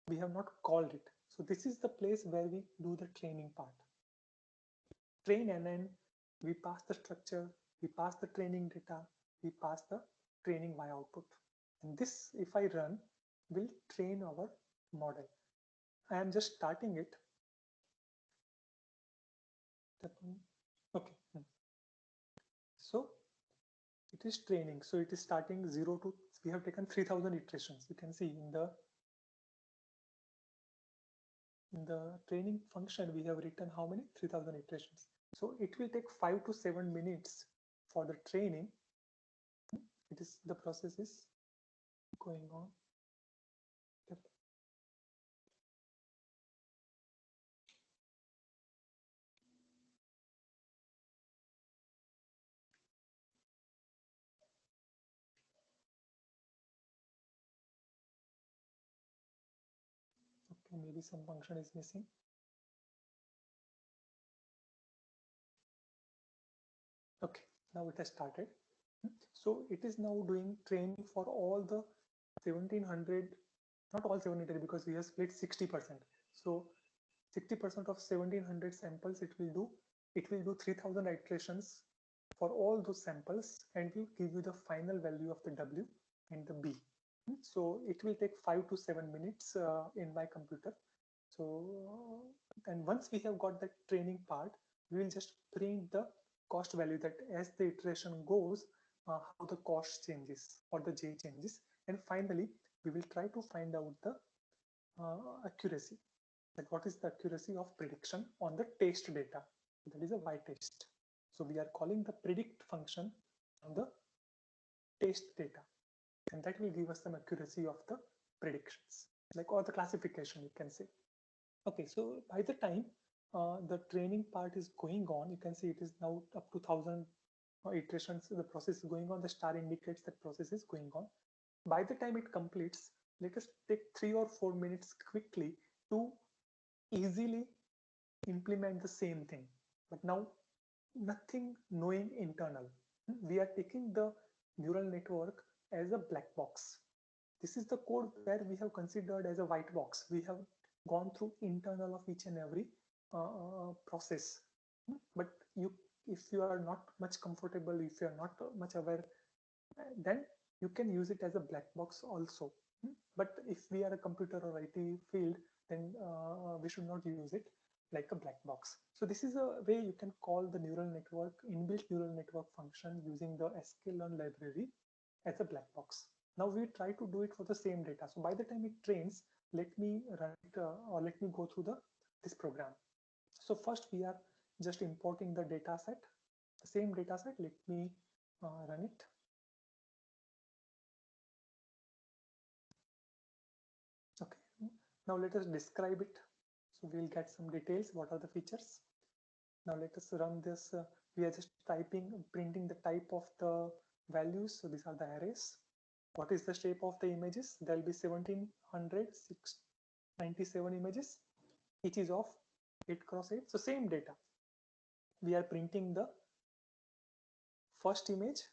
[SPEAKER 2] We have not called it. So this is the place where we do the training part. Train NN, we pass the structure, we pass the training data, we pass the training y output. And this, if I run, will train our model. I am just starting it. Okay. So it is training. So it is starting 0 to, we have taken 3000 iterations. You can see in the training function, we have written how many? 3000 iterations. So it will take 5 to 7 minutes for the training. It is, the process is going on. Okay, maybe some function is missing. Okay, now it has started. So it is now doing training for all the 1700, not all 1700, because we have split 60%. So 60% of 1700 samples it will do. It will do 3000 iterations for all those samples and will give you the final value of the W and the B. So it will take 5 to 7 minutes in my computer. So, and once we have got that training part, we will just print the cost value, that as the iteration goes, how the cost changes or the J changes. And finally, we will try to find out the accuracy, that what is the accuracy of prediction on the test data. That is a Y test. So we are calling the predict function on the test data, and that will give us some accuracy of the predictions, like, or the classification, you can say. Okay, so by the time the training part is going on, you can see it is now up to 1000 iterations. The process is going on. The star indicates that process is going on. By the time it completes, let us take 3 or 4 minutes quickly to easily implement the same thing, but now nothing knowing internal. We are taking the neural network as a black box. This is the code where we have considered as a white box. We have gone through internal of each and every process. But if you are not much comfortable, if you are not much aware, then you can use it as a black box also. But if we are a computer or IT field, then we should not use it like a black box. So this is a way you can call the neural network, inbuilt neural network function using the sklearn library as a black box. Now we try to do it for the same data. So by the time it trains, let me run it or let me go through this program. So first we are just importing the data set, the same data set. Let me run it. Okay, now let us describe it. So we'll get some details. What are the features? Now let us run this. We are just printing the type of the values. So these are the arrays. What is the shape of the images? There will be 1797 images. Each is of 8 cross 8. So same data. We are printing the first image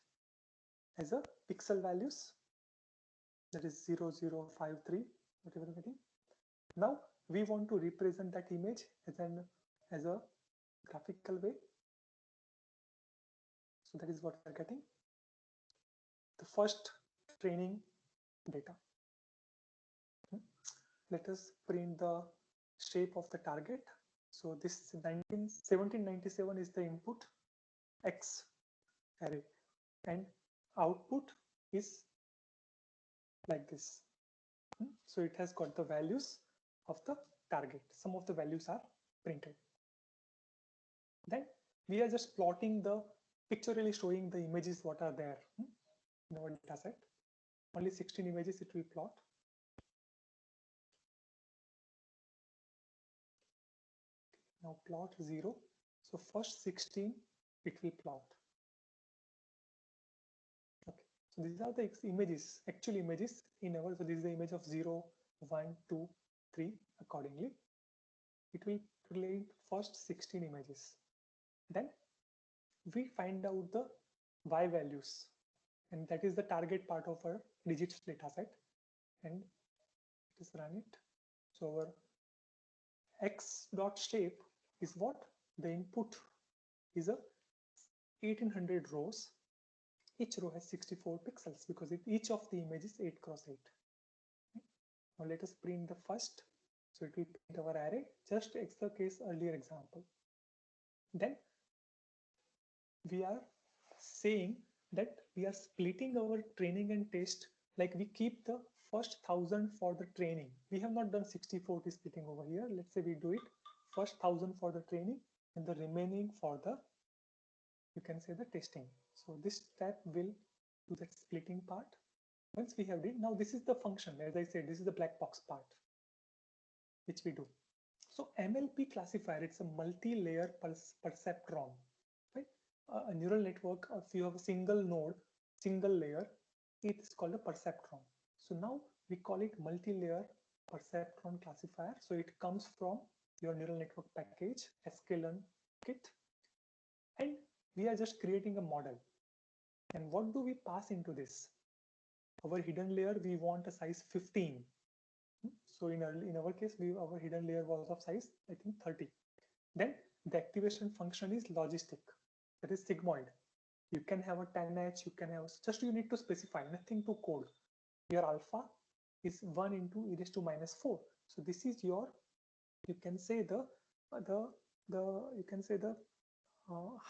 [SPEAKER 2] as a pixel values. That is 0053, whatever we're getting. Now we want to represent that image as a graphical way. So that is what we're getting. The first training data. Let us print the shape of the target. So this 1797 is the input X array, and output is like this. So it has got the values of the target. Some of the values are printed. Then we are just plotting the, pictorially showing the images what are there in our data set. Only 16 images it will plot. Now plot 0. So first 16 it will plot. So these are the images, actual images in our, so this is the image of 0, 1, 2, 3 accordingly. It will relate first 16 images. Then we find out the y values, and that is the target part of our digits data set, and just run it. So our x dot shape is what? The input is a 1800 rows. Each row has 64 pixels because each of the image is 8 cross 8. Now let us print the first. So it will print our array, just as the case earlier example. Then we are saying that we are splitting our training and test, like we keep the first 1000 for the training. We have not done 60-40 splitting over here. Let's say we do it first 1000 for the training and the remaining for the, you can say, the testing. So this step will do that splitting part. Once we have did, now this is the function. As I said, this is the black box part which we do. So MLP classifier, it's a multi-layer perceptron, right? A neural network, if you have a single node, single layer, it is called a perceptron. So now we call it multi-layer perceptron classifier. So it comes from your neural network package, sklearn kit, and we are just creating a model. And what do we pass into this? Our hidden layer, we want a size 15. So in our case, our hidden layer was of size, I think, 30. Then the activation function is logistic, that is sigmoid. You can have a 10h, you can have, just you need to specify, nothing to code. Your alpha is 1 into e raised to minus 4. So this is your, you can say the you can say the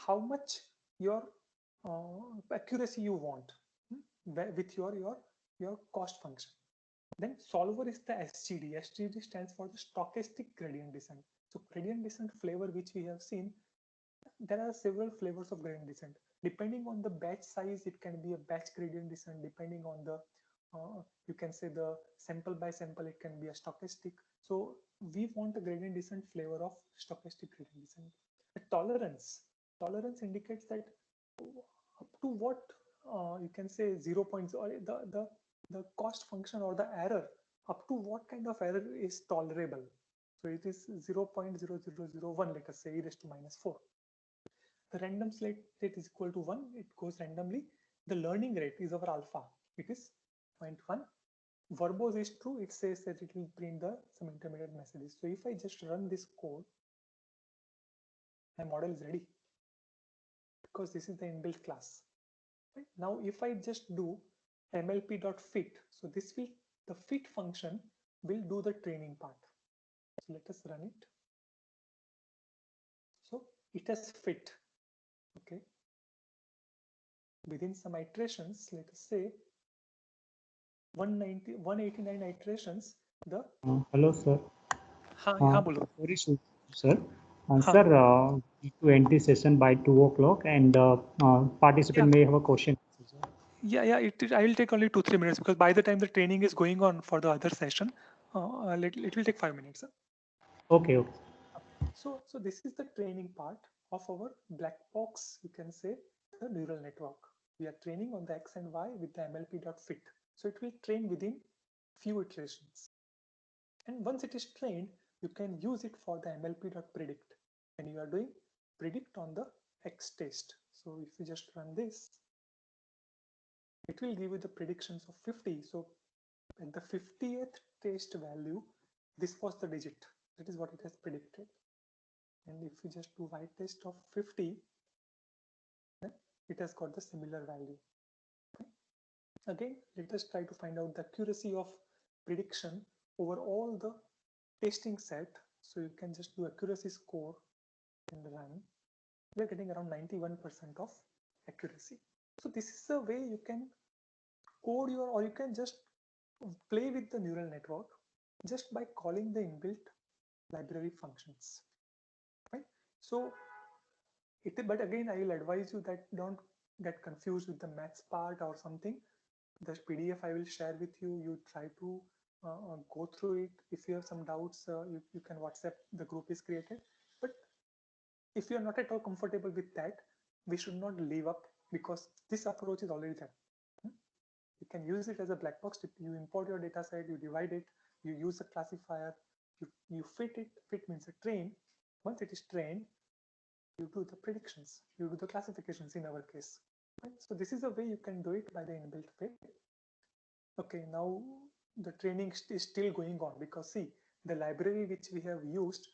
[SPEAKER 2] how much your accuracy you want with your cost function. Then solver is the SGD. SGD stands for the stochastic gradient descent. So gradient descent flavor which we have seen, there are several flavors of gradient descent. Depending on the batch size, it can be a batch gradient descent. Depending on the, you can say the sample by sample, it can be a stochastic. So we want a gradient descent flavor of stochastic gradient descent. The tolerance indicates that up to what, you can say 0 points, or the cost function or the error, up to what kind of error is tolerable. So it is 0.0001, let us say e raised to minus 4. The random slate rate is equal to 1, it goes randomly. The learning rate is our alpha, it is 0.1. Verbose is true, it says that it will print some intermediate messages. So if I just run this code, my model is ready because this is the inbuilt class. Right? Now if I just do mlp.fit, so this will, the fit function will do the training part. So let us run it. So it has fit. Okay. Within some iterations, let us say 189 iterations, the
[SPEAKER 1] Hello, sir.
[SPEAKER 2] हाँ बोलो.
[SPEAKER 1] Sorry, sir.
[SPEAKER 2] हाँ.
[SPEAKER 1] Sir, need to end the session by 2 o'clock, and participant may have a question.
[SPEAKER 2] Yeah, I will take only 2-3 minutes because by the time the training is going on for the other session, it will take 5 minutes.
[SPEAKER 1] Okay.
[SPEAKER 2] So this is the training part of our black box, you can say, the neural network. We are training on the X and Y with the MLP.fit. So it will train within few iterations. And once it is trained, you can use it for the MLP.predict. And you are doing predict on the X test. So if you just run this, it will give you the predictions of 50. So at the 50th test value, this was the digit. That is what it has predicted. And if you just do y test of 50, then it has got the similar value. Okay. Again, let us try to find out the accuracy of prediction over all the testing set. So you can just do accuracy score and run. We are getting around 91% of accuracy. So this is a way you can code your, or you can just play with the neural network just by calling the inbuilt library functions. Right? So but again, I will advise you that don't get confused with the maths part or something. The PDF I will share with you. You try to go through it. If you have some doubts, you can WhatsApp. The group is created. But if you are not at all comfortable with that, we should not leave up because this approach is already there. You can use it as a black box. You import your data set, you divide it, you use a classifier, you fit it. Fit means a train. Once it is trained, you do the predictions, you do the classifications in our case. Right? So this is a way you can do it by the inbuilt way. Okay, now the training is still going on, because see, the library which we have used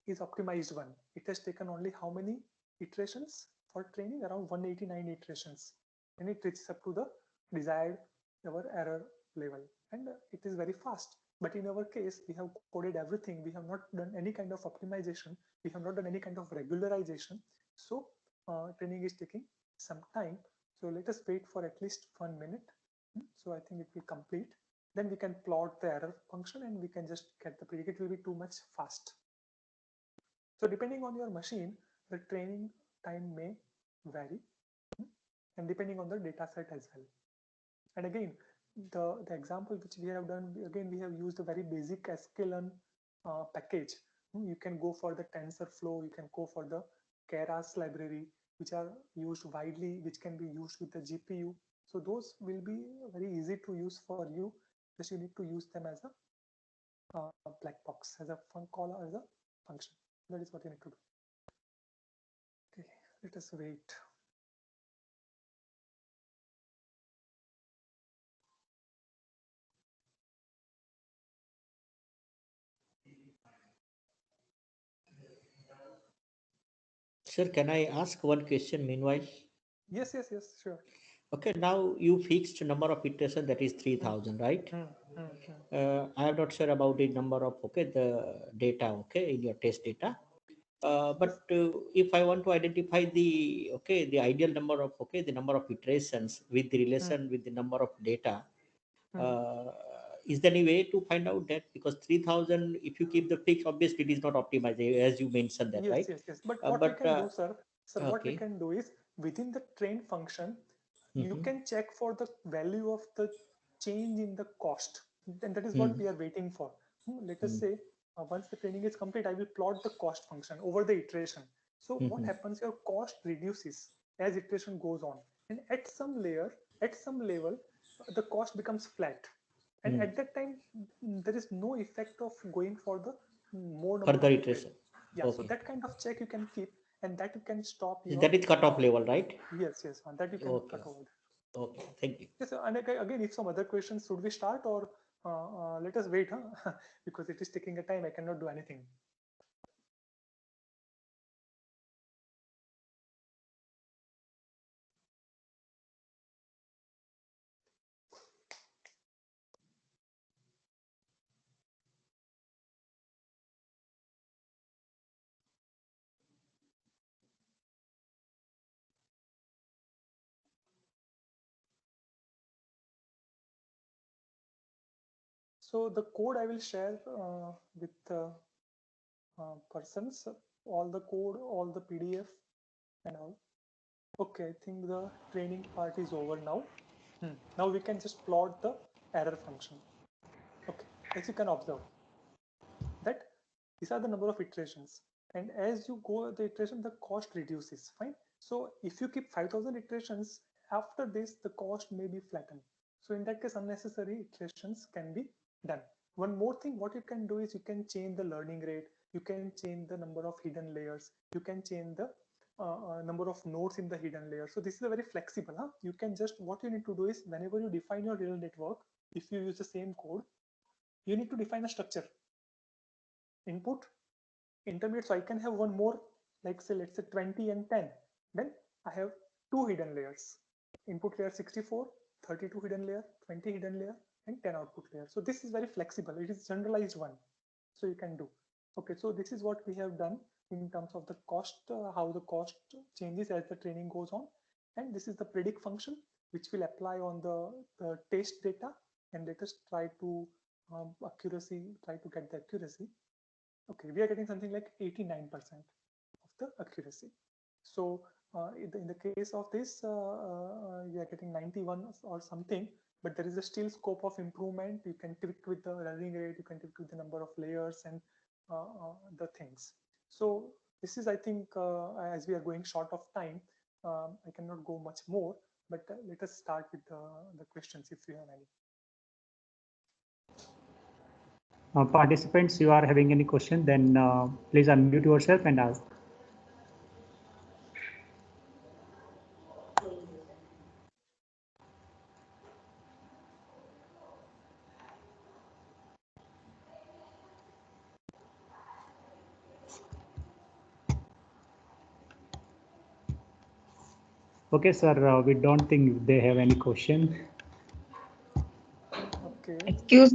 [SPEAKER 2] is optimized one. It has taken only how many iterations for training? Around 189 iterations, and it reaches up to the desired our error level, and it is very fast. But in our case, we have coded everything. We have not done any kind of optimization. We have not done any kind of regularization. So training is taking some time. So let us wait for at least 1 minute. So I think it will complete. Then we can plot the error function and we can just get the predict. It will be too much fast. So depending on your machine, the training time may vary, and depending on the data set as well. And again, the example which we have done, again, we have used a very basic sklearn package. You can go for the TensorFlow, you can go for the Keras library, which are used widely, which can be used with the GPU. So those will be very easy to use for you. Just you need to use them as a black box, as a call, as a function. That is what you need to do. Okay, let us wait.
[SPEAKER 3] Sir, can I ask one question meanwhile?
[SPEAKER 2] Yes, sure.
[SPEAKER 3] Okay, now you fixed number of iteration, that is 3000, right? I am not sure about the number of the data in your test data. But if I want to identify the the ideal number of the number of iterations with the relation with the number of data, is there any way to find out that? Because 3000, if you keep the fix, obviously it is not optimized, as you mentioned that, right?
[SPEAKER 2] Yes. But what we can do, sir, what we can do is, within the train function, you can check for the value of the change in the cost, and that is what we are waiting for. Let us say once the training is complete, I will plot the cost function over the iteration. So what happens? Your cost reduces as iteration goes on, and at some level, the cost becomes flat. And at that time, there is no effect of going for the more number
[SPEAKER 3] further
[SPEAKER 2] of
[SPEAKER 3] iteration.
[SPEAKER 2] Yeah, so that kind of check you can keep, and that you can stop your.
[SPEAKER 3] That is cutoff level, right?
[SPEAKER 2] Yes, on that you can cut over.
[SPEAKER 3] Okay, thank you.
[SPEAKER 2] Yes, and again, if some other questions, should we start or let us wait, huh? Because it is taking a time. I cannot do anything. So the code I will share with persons, all the code, all the PDF and all. Okay, I think the training part is over now. Now we can just plot the error function. Okay, as you can observe that these are the number of iterations, and as you go the iteration, the cost reduces. Fine. So if you keep 5000 iterations, after this the cost may be flattened. So in that case, unnecessary iterations can be done. One more thing, what you can do is you can change the learning rate, you can change the number of hidden layers, you can change the number of nodes in the hidden layer. So this is a very flexible. You can just, what you need to do is, whenever you define your neural network, if you use the same code, you need to define a structure: input, intermediate. So I can have one more, like say, let's say 20 and 10. Then I have two hidden layers: input layer 64, 32 hidden layer, 20 hidden layer, and 10 output layer. So this is very flexible. It is generalized one. So you can do. Okay, so this is what we have done in terms of the cost, how the cost changes as the training goes on. And this is the predict function, which will apply on the test data. And let us try to try to get the accuracy. Okay, we are getting something like 89% of the accuracy. So in the case of this, you are getting 91 or something, but there is a still scope of improvement. You can tweak with the learning rate, you can tweak with the number of layers and the things. So this is, I think, as we are going short of time, I cannot go much more, but let us start with the questions if you have any.
[SPEAKER 1] Participants, you are having any question, then please unmute yourself and ask. Okay, sir, we don't think they have any question.
[SPEAKER 2] Okay.
[SPEAKER 4] Excuse